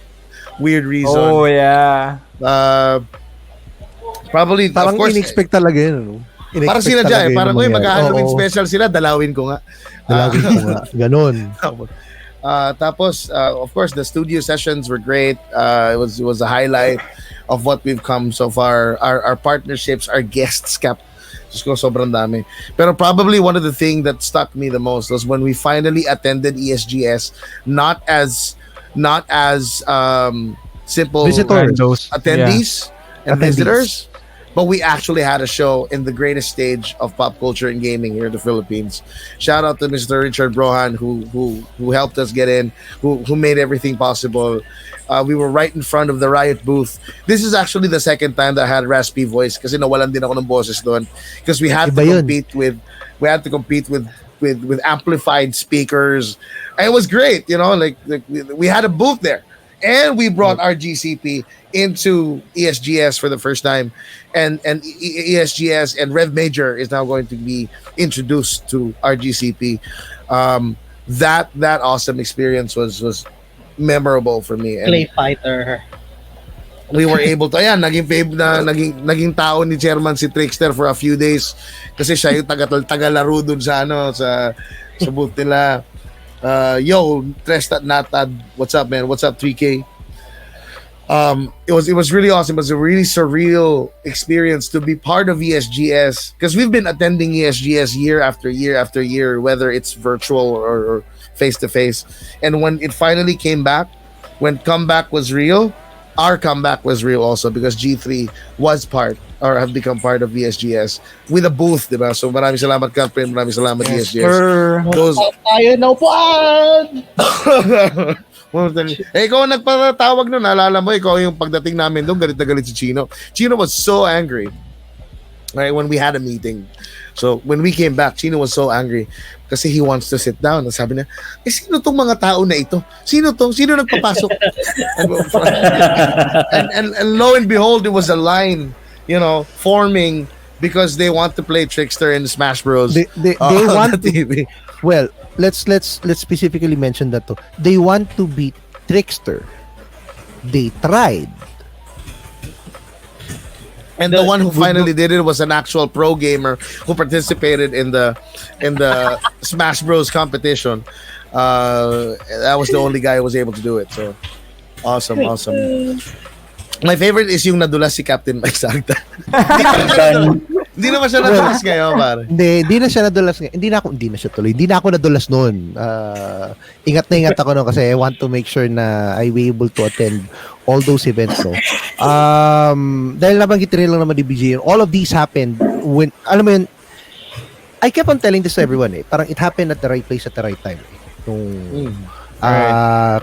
weird reason. Oh, yeah. Probably, Parang of course, in-expect talaga yun. Ano? parang sila dyan. Parang, mag-Halloween special sila, dalawin ko nga. Dalawin ko nga. Ganon. Tapos, of course, the studio sessions were great. It was a highlight of what we've come so far. Our partnerships, our guests, just ko sobrang dami. Pero probably one of the things that stuck me the most was when we finally attended ESGS, not as simple Visitors. attendees and Attendees. visitors, but we actually had a show in the greatest stage of pop culture and gaming here in the Philippines. Shout out to Mr. Richard Brohan who helped us get in, who made everything possible. We were right in front of the Riot booth. This is actually the second time that I had a raspy voice kasi nawalan din ako ng boses doon because we had Iba to yun. compete with amplified speakers. And it was great, like we had a booth there. And we brought our GCP into ESGS for the first time, and ESGS and Rev Major is now going to be introduced to our GCP. That awesome experience was memorable for me. And Clay fighter. we were able to, naging tao ni Chairman si Trickster for a few days kasi siya yung tagalaro dun sa booth nila. Yo, Trestat Natad, what's up, man? What's up, 3K? It was really awesome. It was a really surreal experience to be part of ESGS because we've been attending ESGS year after year after year, whether it's virtual or face to face. And when it finally came back, when comeback was real, our comeback was real also because G3 was part or have become part of ESGS with a booth, diba? So maraming salamat, Captain. Maraming salamat, ESGS. Those Tayo na upuan! ikaw ang nagpatawag nun. Naalala mo, ikaw yung pagdating namin doon, galit na galit si Chino. Chino was so angry, right, when we had a meeting. So when we came back, Chino was so angry. kasi he wants to sit down. Sabi niya, sino tong mga tao na ito? Sino nagpapasok? and lo and behold, it was a line, forming because they want to play Trickster in Smash Bros. They on want the TV. Well, let's specifically mention that too. They want to beat Trickster. They tried. And the one who finally did it was an actual pro gamer who participated in the Smash Bros competition. That was the only guy who was able to do it. So awesome. My favorite is yung nadulas si Captain Mike Sagda. Hindi naman siya nadulas ngayon, pare. Hindi na siya nadulas ngayon. Hindi na ako nadulas noon. Ingat na ingat ako noon kasi I want to make sure na I be able to attend all those events, no. Dahil nabanggit rin lang naman ni BJ, all of these happened when, alam mo yun, I kept on telling this to everyone, parang it happened at the right place at the right time.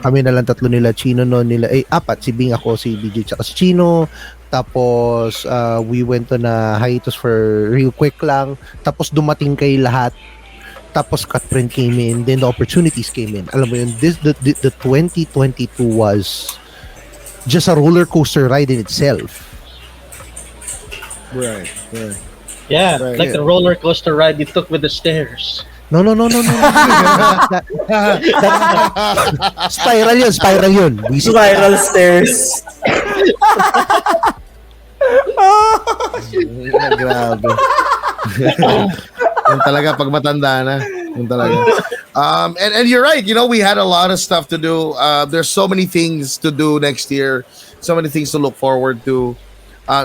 Kami na lang tatlo nila, Chino apat, si Bing, ako, si BJ, tsaka si Chino. Tapos we went on a hiatus for real quick lang. Tapos dumating kay lahat. Tapos Catherine came in, then the opportunities came in. Alam mo yun, the 2022 was just a roller coaster ride in itself. Right. Yeah, Right, like the roller coaster ride you took with the stairs. No. Spiral yun. Spiral stairs. Grabe. Yung talaga pag matanda na. Yung talaga. And you're right. We had a lot of stuff to do. There's so many things to do next year. So many things to look forward to.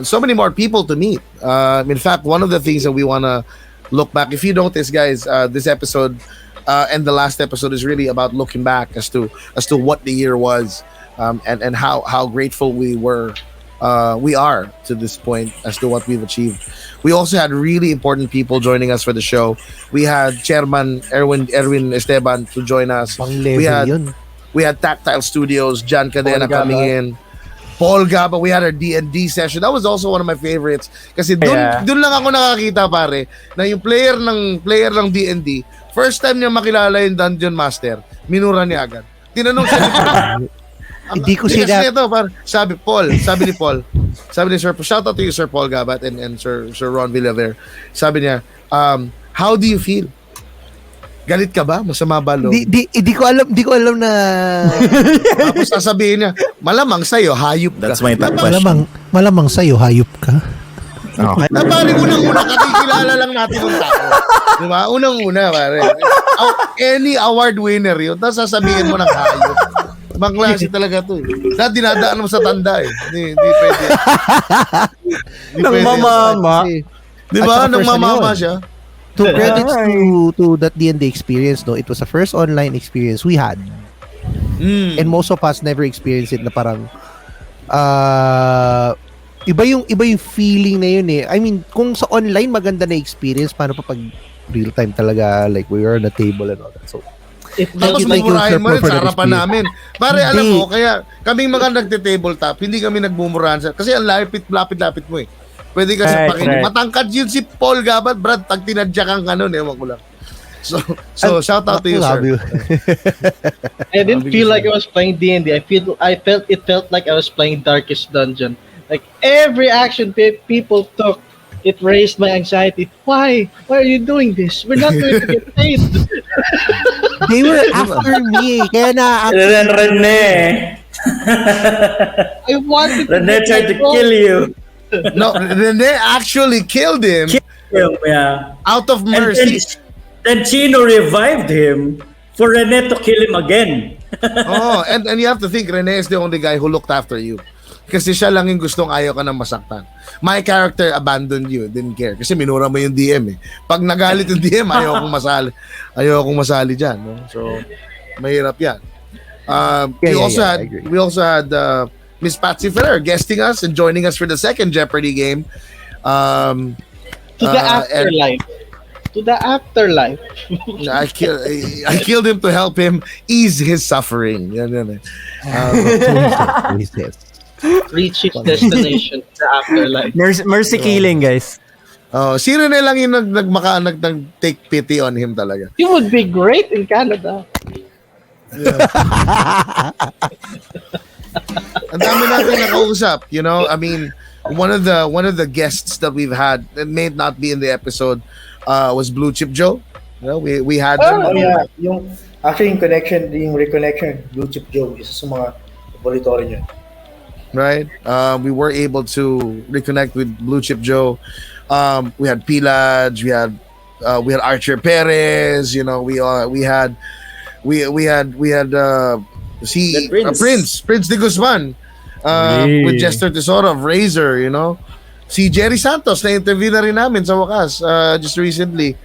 So many more people to meet. In fact, one of the things that we want to look back, if you notice, guys, this episode and the last episode is really about looking back as to what the year was, and how grateful we are to this point as to what we've achieved. We also had really important people joining us for the show. We had Chairman Erwin Esteban to join us. We had Tactile Studios, Jan Cadena coming in. Paul Gaba, we had our D&D session. That was also one of my favorites. Kasi dun lang ako nakakita, pare, na yung player ng D&D, first time niya makilala yung Dungeon Master, minura niya agad. Tinanong siya, hindi ko sila... Sabi ni Paul, shout out to you, Sir Paul Gabat and Sir Ron Villaver. Sabi niya, how do you feel? Galit ka ba? Masama ba loob? Di ko alam na... Tapos sasabihin niya, malamang sa'yo, hayop ka. That's my top question. Malamang sa'yo, hayop ka. Na pare, unang-una, kakikilala lang natin yung tao. Diba? Unang-una, pare. Any award winner yun, tapos sasabihin mo ng hayop. Ibang klase talaga to. Dahil dinadaan mo sa tanda eh. Hindi pwede. Nang mamama. Diba? Nang mamama siya. To credits to that D&D experience, no, it was the first online experience we had. And most of us never experienced it na parang iba yung feeling na yun eh. I mean, kung sa online maganda na experience, paano pa pag real time talaga, like we were on a table and all that. So tapos mumurahin mo rin sa harapan namin. Pare, alam mo, kaya kaming mga nagte-tabletop, hindi kami nagmumurahan kasi ang lapit-lapit mo eh. Pwede kasi pakinig. Matangkad yun si Paul Gabat, Brad, pag tinadya kang kanon, ewan ko lang. So shout out to you, sir. I didn't feel like I was playing D&D. It felt like I was playing Darkest Dungeon. Like every action people took, it raised my anxiety. Why are you doing this? We're not going to get paid. They were after me. Kaya na Rene. I wanted to Rene tried to kill you. No, Rene actually killed him. Yeah. Out of mercy. Then Chino revived him for Rene to kill him again. And you have to think, Rene is the only guy who looked after you. Kasi siya lang yung gustong ayaw ka nang masaktan. My character abandoned you, didn't care. Kasi minura mo yung DM eh. Pag nagalit yung DM, ayaw akong masali dyan. No? So, mahirap yan. We also had Miss Patsy Ferrer guesting us and joining us for the second Jeopardy game. To the afterlife. To the afterlife. I killed him to help him ease his suffering. Yan. Reach his destination, the afterlife. Mercy killing, guys. Si Rene lang yung nag-take pity on him talaga. You would be great in Canada. Ang dami natin nakausap, you know? I mean, one of the guests that we've had that may not be in the episode was Blue Chip Joe. You know, we had them. Oh yeah, yung reconnection, Blue Chip Joe, isa sa mga paborito rin yun. Right? We were able to reconnect with Blue Chip Joe. We had Pilaj, we had Archer Perez, you know, we had Prince de Guzman with Jester Tesoro of Razor, you know. Si Jerry Santos na interview na rin namin sa wakas just recently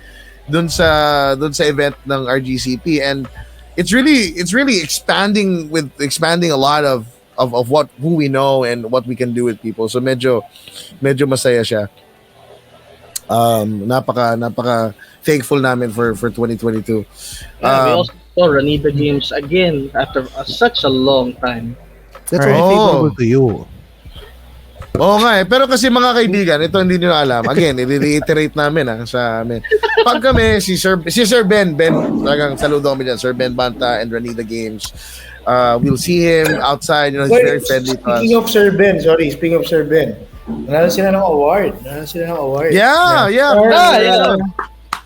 dun sa event ng RGCP, and it's really expanding a lot of who we know and what we can do with people. So medyo masaya siya. Napaka thankful namin for 2022. We also saw Ranita Games again after such a long time. That's only favorable to you. Oo nga pero kasi mga kaibigan, ito hindi niyo alam. Again, i-reiterate namin sa amin. Pag kami, si Sir Ben, talagang saludo kami dyan, Sir Ben Banta and Ranita Games. We'll see him outside, you know, he's very friendly to us. Speaking of Sir Ben, nanalo sila ng award. Yeah.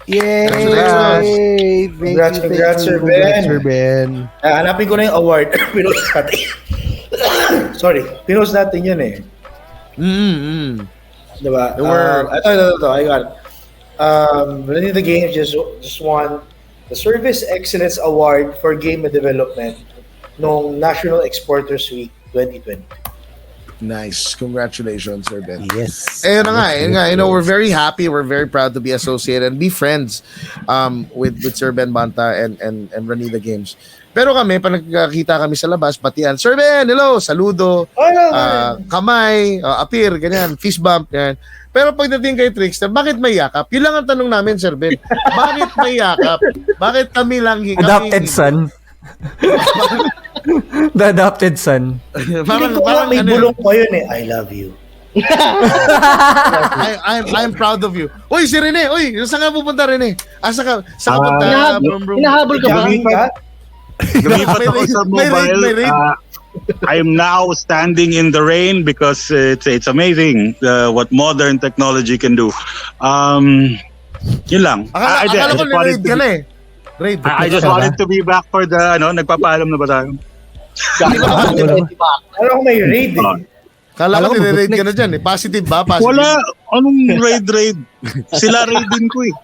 Yay! Congrats, Sir Ben. Hanapin ko na yung award. Pinost natin. Sorry, pinost natin yun eh. Diba? Ito, I got it. Running the Games just won the Service Excellence Award for Game Development noong National Exporters Week 2020. Nice. Congratulations, Sir Ben. Yes. Ayun nga. You know, we're very happy. We're very proud to be associated and be friends with Sir Ben Banta and Ranita Games. Pero kami, pag nagkakita kami sa labas, batian, Sir Ben, hello, saludo, kamay, appear, ganyan, fist bump, ganyan. Pero pagdating kay Trickster, bakit may yakap? Yun lang ang tanong namin, Sir Ben. Bakit may yakap? Bakit kami lang Adopted son. The adopted son. parang may bulong pa yun eh. I love you. I'm proud of you. Uy, si Rene. Uy, saan ka pupunta, Rene? Saan ka punta? Hinahabol ka ba? Lumipat ako sa mobile. I'm now standing in the rain because it's amazing what modern technology can do. Yun lang. Akala ko na-raid ka na eh. Raid. I just wanted to be back for the nagpapaalam na ba tayo? Alam ko may raid eh. Kala ko nire-raid ka na dyan eh. Positive ba? Positive? Wala. Anong raid? Sila raidin ko eh.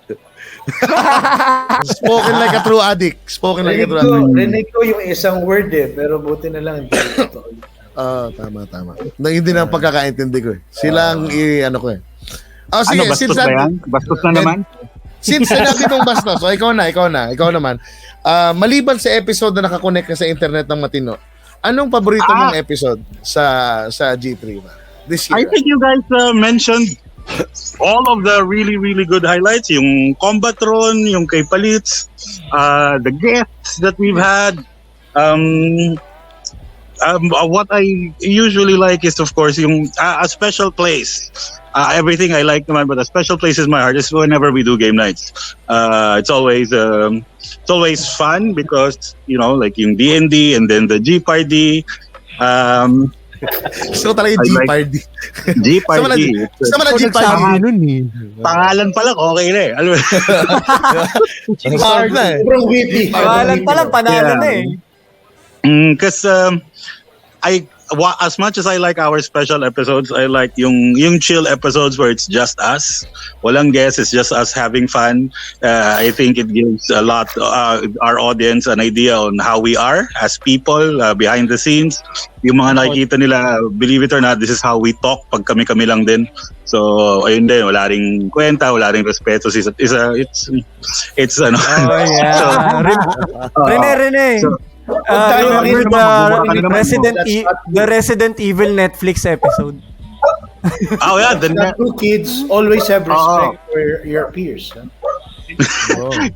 Spoken like a true addict. Rinig ko yung isang word eh, pero buti na lang. Tama. Hindi na ang pagkakaintindi ko eh. Silang ano ko eh. Sige, bastos ba yan? Bastos na naman? Since sinabi mong bastos, ikaw naman. Maliban sa episode na nakakonect ka sa internet ng matino, anong paborito mong episode sa G3 this year? I think you guys mentioned all of the really, really good highlights. Yung Combatron, yung kay Palitz, the guests that we've had. What I usually like is, of course, yung a special place. Everything I like naman, but a special place is my heart is whenever we do game nights. It's always fun because, you know, like yung D&D and then the G-Party. So talaga yung G-Party. G-Party. Saan man ang G-Party? Pangalan pa lang, okay na eh. Alam mo? Sobrang witty. Pangalan pa lang, panalo na eh. Because as much as I like our special episodes, I like yung chill episodes where it's just us. Walang guests, it's just us having fun. I think it gives a lot our audience an idea on how we are as people behind the scenes. Yung mga nakikita nila, believe it or not, this is how we talk pag kami lang din. So ayun din, wala ring kwenta, wala ring respeto. It's ano. Oh yeah. Rene. So, Remember the Resident Evil Netflix episode. Oh yeah, the two kids always have respect for your peers. Huh?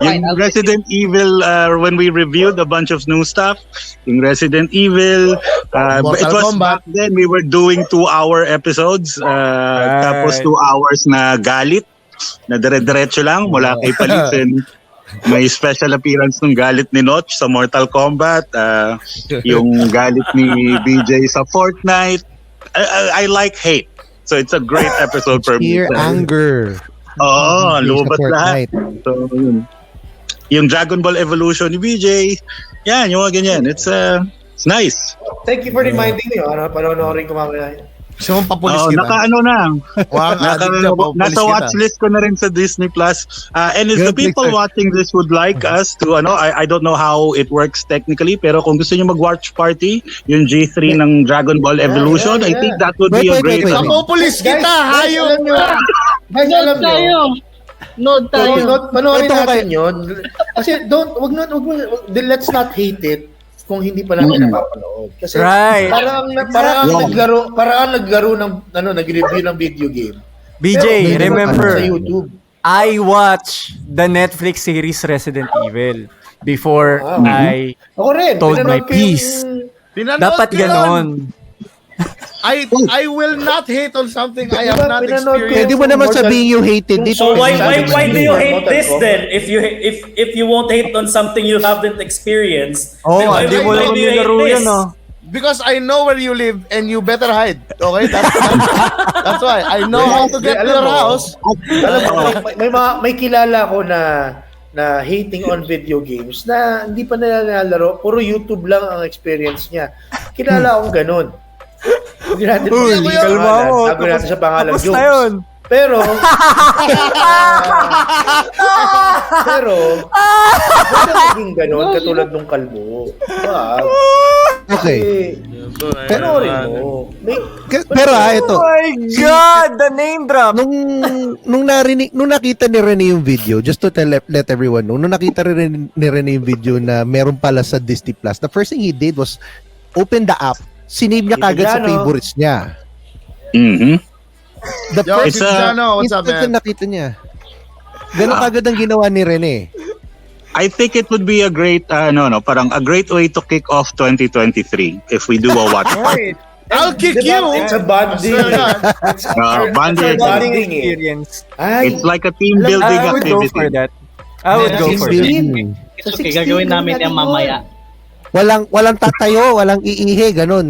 Yung Resident Evil, when we reviewed a bunch of new stuff, yung Resident Evil, it was back then we were doing 2-hour episodes, tapos 2 hours na galit. na dire-diretso lang mula kay Palitin. May special appearance ng galit ni Notch sa Mortal Kombat, yung galit ni BJ sa Fortnite. I like hate. So it's a great episode for me. Sheer anger. Oo, lumabas Sa lahat. Fortnite. So, yung Dragon Ball Evolution ni BJ, yan, yung mga ganyan. It's nice. Thank you for reminding me. Panonoorin ko mamaya. So, papulis Oo, kita. nakaano na. Wow, Nasa watch list ko na rin sa Disney Plus. And if the Good, people Victor. watching this would like us to, I don't know how it works technically, pero kung gusto niyo mag-watch party, yung G3 ng Dragon Ball Evolution, I think that would be a Wait, great... wait. Papulis kita, hayop! Guys, alam Nod tayo. nyo. Nod tayo. Panoorin Ito natin yun. Kasi let's not hate it kung hindi pa natin napapanood. Kasi Right. parang naglaro ng nag-review ng video game. BJ, Pero, remember, sa YouTube. I watched the Netflix series Resident Evil before I Ako rin. told my pinanood ko yung- piece. Pinanood Dapat ko yun. ganon. I will not hate on something I have not Pinanood ko experienced. Pwede mo naman sabihin you hated it. So why Resident do you Evil, hate Mortal this Kombat. then? If you won't hate on something you haven't experienced, Oh, then hindi mo why naman do you hate nilaro this? yan, oh. Because I know where you live and you better hide. Okay? That's why. I know how to get to your house. Alam mo, may kilala ko na hating on video games na hindi pa nalalaro, puro YouTube lang ang experience niya. Kilala akong ganun. Hindi natin kalma mo. Sabi natin sa pangalan Tapos jokes. na yun. Pero bakit naging ganun katulad nung kalbo? Wag. Okay. Pero rin mo. Pero ito. Oh my God! The name drop! Nung nakita ni Rene yung video, just to let everyone know, nung nakita ni Rene yung video na meron pala sa Disney Plus, the first thing he did was open the app, sinave niya kagad sa favorites niya. Mhm. The Yo, first Cristiano, what's up, instant man? na nakita niya. Ganun kagad ang ginawa ni Rene. I think it would be a great, parang a great way to kick off 2023 if we do a watch party. I'll kick you. It's a bonding. Bonding. Bonding Experience. Ay, It's like a team building I would go for activity. that. I would go for that. It's okay, gagawin namin yan mamaya. Walang tatayo, walang iihi, ganun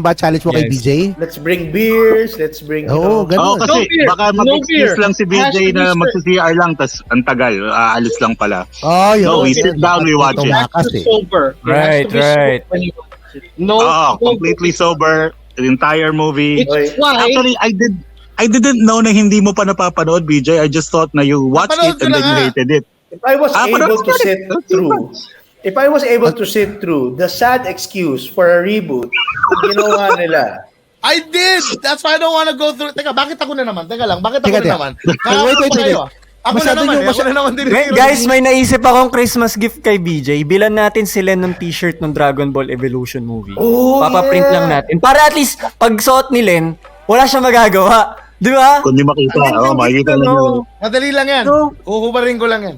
ba challenge mo kay Yes. BJ? let's bring beers, let's bring Oo, Oo, ganun. kasi No beer. baka No mag-excuse beer. lang si Has BJ to be na served. magsa-CR lang, tas ang tagal, aalis lang pala. Oh, yun. No, we sit down, we watch it. Tumakas eh. Sober. It has Right, to be right. sober when you watch it. No, Completely sober, the entire movie. It's why Actually, I didn't know na hindi mo pa napapanood, BJ. I just thought na you watched Napanood it ko and na then you nga. hated it. If I was able pero- to sit through, the sad excuse for a reboot, ginawa nila. I did. That's why I don't want to go through. Teka, bakit ako na naman? Teka lang, bakit ako Teka, na teka. naman? Wait. Ako na Masyado naman, yung- ako na naman din. Guys, may naisip akong Christmas gift kay BJ. Bilan natin sila ng t-shirt ng Dragon Ball Evolution movie. Oh, Papaprint yeah. lang natin. Para at least, pag suot ni Len, wala siyang magagawa. Di ba? Kung di makita, makikita na yun. Madali lang yan. Huhubarin ko lang yan.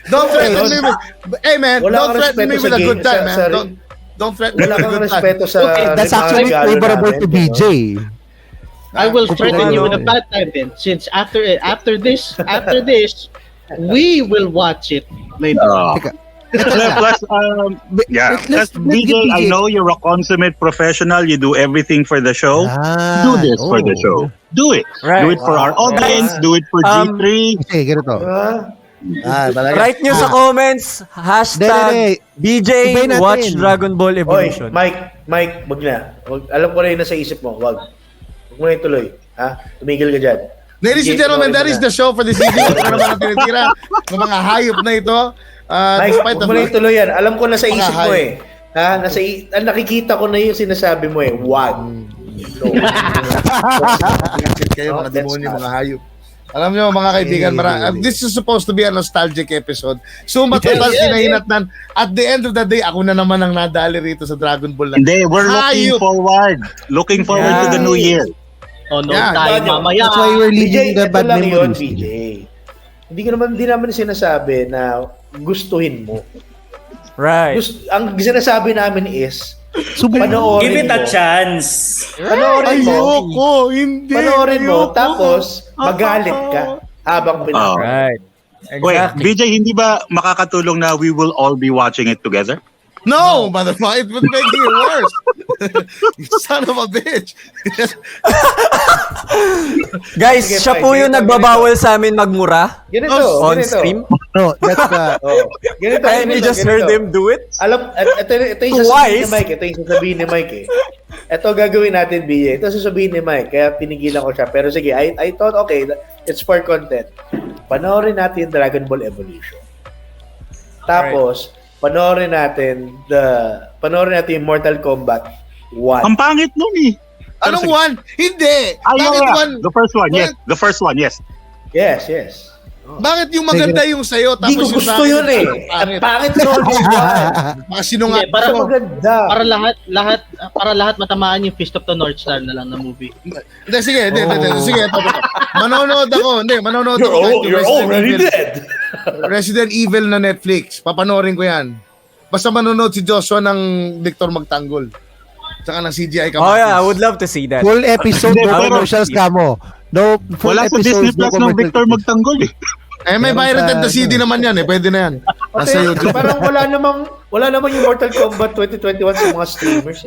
Don't threaten me with... Hey man, Wala don't kang threaten me respeto with sa a good game, time, sa- man. sa- Don't threaten me Wala with a kang good time. respeto sa That's actually regalo favorable namin, to BJ. I will Kung threaten you pinano- with a bad time then. Since after this, we will watch it later. Teka. Plus, Let's BJ, give I know you're a consummate professional. You do everything for the show. Do this for the show. Do it. Right. Do it for our audience. Do it for G3. Okay, ganito. Talaga. Write nyo sa comments, hashtag BJ Ibay natin. watch Dragon Ball Oy, Evolution. Mike, wag na. Alam ko na yung nasa isip mo. Wag mo na ituloy. Ha? Tumigil ka dyan. Ladies and gentlemen, that is the show for this evening. Ito naman ang tinitira ng mga hayop na ito. Mike, Despite wag the mo na ituloy yan. Alam ko nasa Mga isip mo hayop. eh. Ha? Nakikita ko na yung sinasabi mo eh. Wag. No. kayo, mga That's demonyo, not. mga hayop. Alam nyo, mga kaibigan, this is supposed to be a nostalgic episode. So, matotal kinahinatnan. At the end of the day, ako na naman ang nadali rito sa Dragon Ball. Hindi, we're looking Hayop. forward. Looking forward to the new year. Oh, no Yeah, time mamaya. That's why we're leaving the BJ, ito bad lang yun, memories. BJ. Hindi naman sinasabi na gustuhin mo. Right. Ang sinasabi namin is, Panoorin Give it a mo. chance. Panoorin mo. Ayoko, hindi. Panoorin mo, Ayoko. tapos magalit ka habang pinapanood. Right. Wait, Exactly. BJ, hindi ba makakatulong na we will all be watching it together? No, motherfucker, it would make it worse. You son of a bitch. Guys, Sige, siya fine. po yung Ganito, nagbabawal sa amin magmura Ganito, on ganito. stream. No, that's Oh, ganito, And we ganito, just heard ganito. him do it. Alam, ito yung sasabihin ni Mike. Ito yung sasabihin ni Mike eh. Ito gagawin natin, BJ. Ito sasabihin ni Mike. Kaya pinigilan ko siya. Pero sige, I thought, okay, it's for content. Panoorin natin Dragon Ball Evolution. Tapos, panoorin natin yung Mortal Kombat 1. Ang pangit nun eh. Anong one? Hindi. Ay, Bakit yeah. one? The first one, yes. The first one, yes. Yes. Bakit yung maganda yung sa'yo? Hindi ko yung gusto sa akin, yun eh. pangit? Ang pangit na always one. Mga sinungat. Hindi, para Ito maganda. para lahat matamaan yung Fist of the North Star na lang na movie. Hindi, sige. Sige, ito. Manonood ako. You're already dead. Resident Evil na Netflix. Papanoorin ko yan. Basta manonood si Joshua ng Victor Magtanggol. Tsaka ng CGI Oh yeah, I Kamatis. would love to see that. full episode, Hindi, no pero- commercials ka mo. No, full Wala sa Disney episodes, no Plus ng commercials. Victor Magtanggol eh. May Meron pirated sa- na CD naman yan eh. Pwede na yan. Kasi Nasa YouTube. parang wala namang yung Mortal Kombat 2021 sa mga streamers.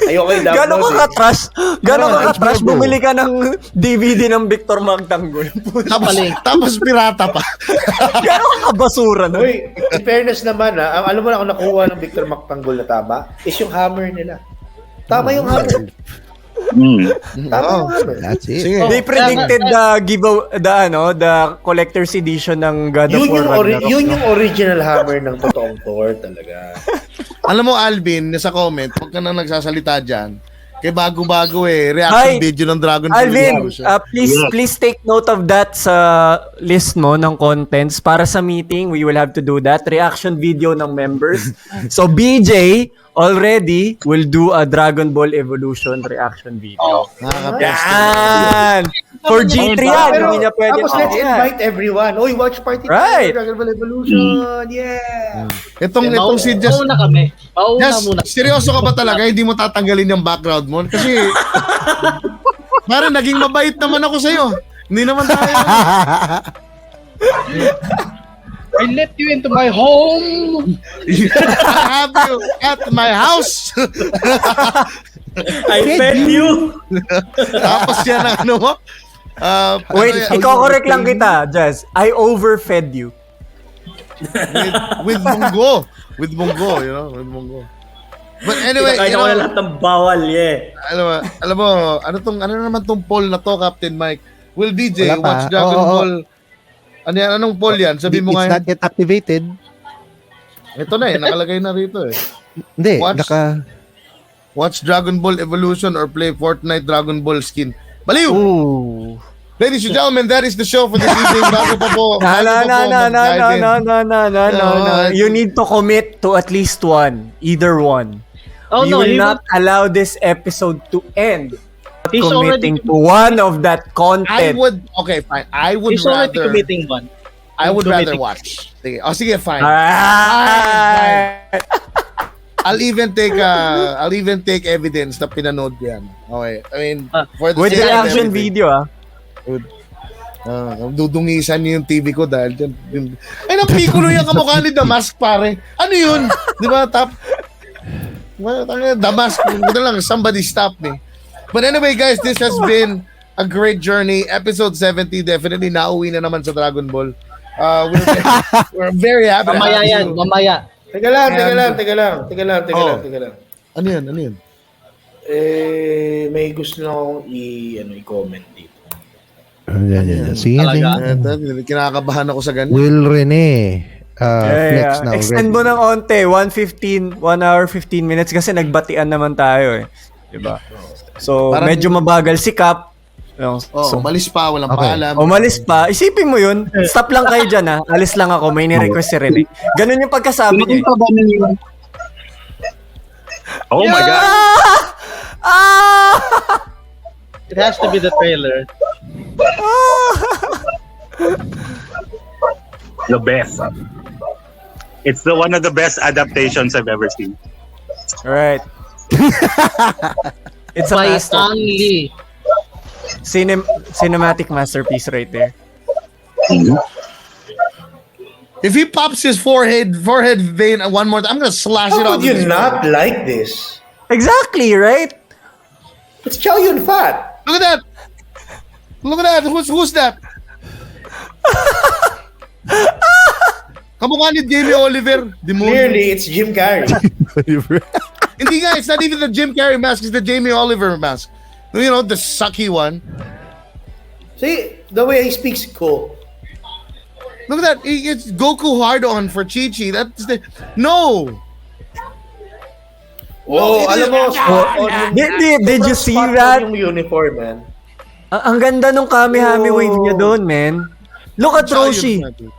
Ayoko yung Gano'n download ka ka-trash? Gano'n ka ka-trash? HBO. Bumili ka ng DVD ng Victor Magtanggol. Tapos pirata pa. Gano'n ka basura nun? Uy, in fairness naman alam mo na kung nakuha ng Victor Magtanggol na tama, is yung hammer nila. Tama yung hammer. Tama yung hammer. That's it. Sige. They predicted the collector's edition ng God of War Ragnarok. Yun yung original hammer ng totoong Thor talaga. Alam mo, Alvin, sa comment, huwag ka na nagsasalita dyan. Kaya bago-bago reaction Ay, video ng Dragon Ball Alvin, Evolution. please take note of that sa list mo ng contents. Para sa meeting, we will have to do that. Reaction video ng members. So BJ already will do a Dragon Ball Evolution reaction video. Yan! For G3 yan, Pero, hindi niya pwede. tapos let's invite everyone. Oy, watch party Right. tayo, Dragon Ball Evolution. Yeah. Itong si Just... Mauna kami. Mauna Yes, muna. seryoso ka ba talaga? Hindi mo tatanggalin yung background mo? Kasi, parang naging mabait naman ako sa'yo. Hindi naman tayo. I let you into my home. I have you at my house. I fed you. Tapos yan ang ano mo. Wait, iko-correct lang kita, Jazz. I overfed you. With munggo. With munggo, you know? With munggo. But anyway, Kinakain you ko na know, lahat ng bawal, yeah. alam mo, ano naman tong poll na to, Captain Mike? Will DJ Wala pa. watch Dragon Oo. Ball? Ano yan? Anong poll yan? Sabi mo It's nga not yet activated. ito na nakalagay na rito eh. Hindi, Watch. Watch Dragon Ball Evolution or play Fortnite Dragon Ball skin. Baliw! Ooh. Ladies and gentlemen, that is the show for this evening. Bago pa po. No. You need to commit to at least one. Either one. Oh We no, will he not allow this episode to end he's already committing to one of that I content. would, okay, fine. I would he's already rather, committing one. I would rather committing. watch. Sige. Oh, sige, fine. Alright. I'll even take evidence na pinanood ko yan. Okay. I mean, for the With sake of reaction everything. video, Dudungisan niyo yung TV ko dahil dyan. Ay, napikulo yung kamukha ni Damask, pare. Ano yun? Di ba? Damask. Ito lang, somebody stop me. But anyway, guys, this has been a great journey. Episode 70, definitely nauwi na naman sa Dragon Ball. We're very happy. to Mamaya have yan, you. mamaya. Teka lang. Ano yun? May gusto na akong i-comment dito. Sige, Talaga? Kinakabahan ako sa ganyan. Will Rene. Flex now. Extend mo ng onte, 1 hour 15 minutes kasi nagbatian naman tayo eh. Diba? So, Parang- medyo mabagal si Cap. So, Umalis pa, walang Okay. paalam. umalis pa. Isipin mo yun. Stop lang kayo dyan ha. Alis lang ako. May ni-request si Rene. Ganun yung pagkasabi niya. Pinakita ba niyo? Oh my God. It has to be the trailer. The best. It's one of the best adaptations I've ever seen. Alright. It's a By masterpiece. Ang Lee. Cinematic masterpiece right there. If he pops his forehead vein one more time, I'm gonna slash it How off. could with you this not phone. like this? Exactly, right? It's Chow Yun Fat. Look at that! Look at that! Who's that? Kamukha ni Jamie Oliver. Clearly, it's Jim Carrey. Hindi nga, it's not even the Jim Carrey mask, it's the Jamie Oliver mask. You know, the sucky one. See, the way he speaks, cool. Look at that. It's Goku hard on for Chi-Chi. That's the... No! Oh, alam mo, Did you see spot on that? yung uniform, man. Ang ganda nung Kamehame wave niya doon, man. Look at Chow Yun Roshi. Fat, dude.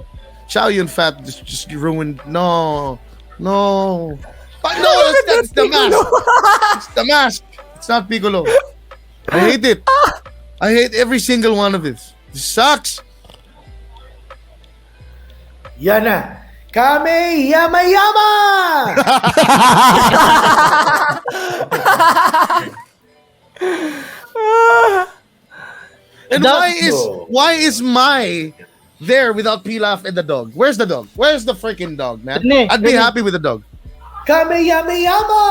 Chow Yun Fat just ruined... No. But no, that's the mask. It's the mask. It's not Piccolo. I hate it. I hate every single one of it. It sucks. Yan na. Kame Yama Yama! And No. why is Mai there without Pilaf and the dog? Where's the dog? Where's the freaking dog, man? I'd be happy with the dog. Kame Yama Yama!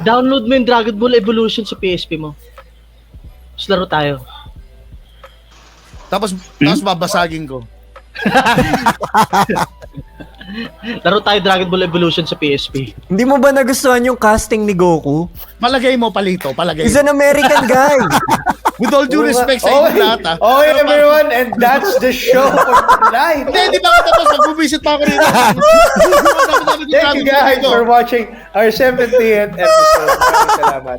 Download mo yung Dragon Ball Evolution sa PSP mo. Tapos laro tayo. Tapos babasagin ko. Laro tayo Dragon Ball Evolution sa PSP. Hindi mo ba nagustuhan yung casting ni Goku? Palagay mo, Palito. Palagay He's mo. an American guy. With all due respect sa inyo lahat, ha? Okay, everyone, and that's the show for tonight. Hindi pa ako tapos. Mag-visit pa ako rito. Thank you guys for watching our 70th episode. Maraming salamat.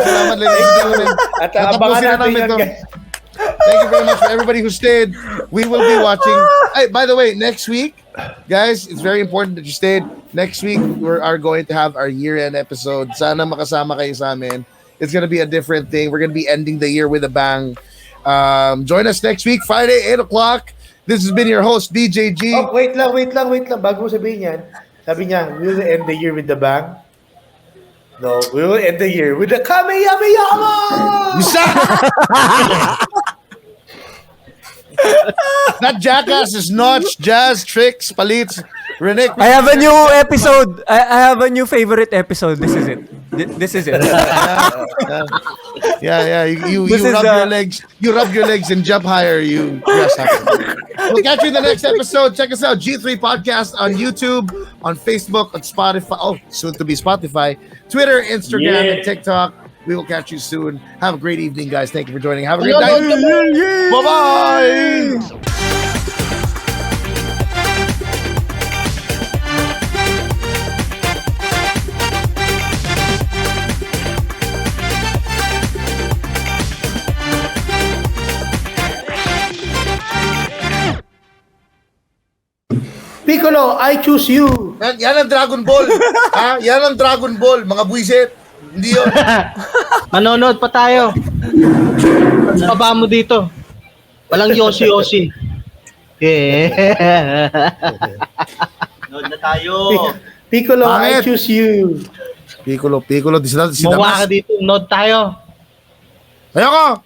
Salamat, ladies and gentlemen. At Natapusin abangan na natin namin yan, to. guys. Thank you very much for everybody who stayed. We will be watching. Hey, by the way, next week, guys, it's very important that you stayed. Next week, we are going to have our year-end episode. Sana makasama kayo sa amin. It's going to be a different thing. We're going to be ending the year with a bang. Join us next week, Friday, 8 o'clock. This has been your host, DJ G. Oh, wait lang. Bago mo sabihin yan, sabi niya, we will end the year with the bang. No, we will end the year with the Kame Yama Yama! That jackass is Notch, Jazz, Tricks, Palits, Rene. I have a new episode. I have a new favorite episode. This is it. This is it. Yeah. You This is rub the- your legs. You rub your legs and jump higher. You grasshopper. We'll catch you in the next episode. Check us out, G3 Podcast on YouTube, on Facebook, on Spotify. Oh, soon to be Spotify, Twitter, Instagram, and TikTok. We will catch you soon. Have a great evening, guys. Thank you for joining. Have a great night. Bye-bye. Piccolo, I choose you. Yan ang Dragon Ball. Ha? Yan ang Dragon Ball, mga buisit. Hindi yun. Manonood pa tayo. Baba mo dito. Walang yosi-yosi. Yeah. Nood na tayo. Piccolo, I Bakit? choose you. Piccolo. Mawa ka dito. Nod tayo. Ayoko.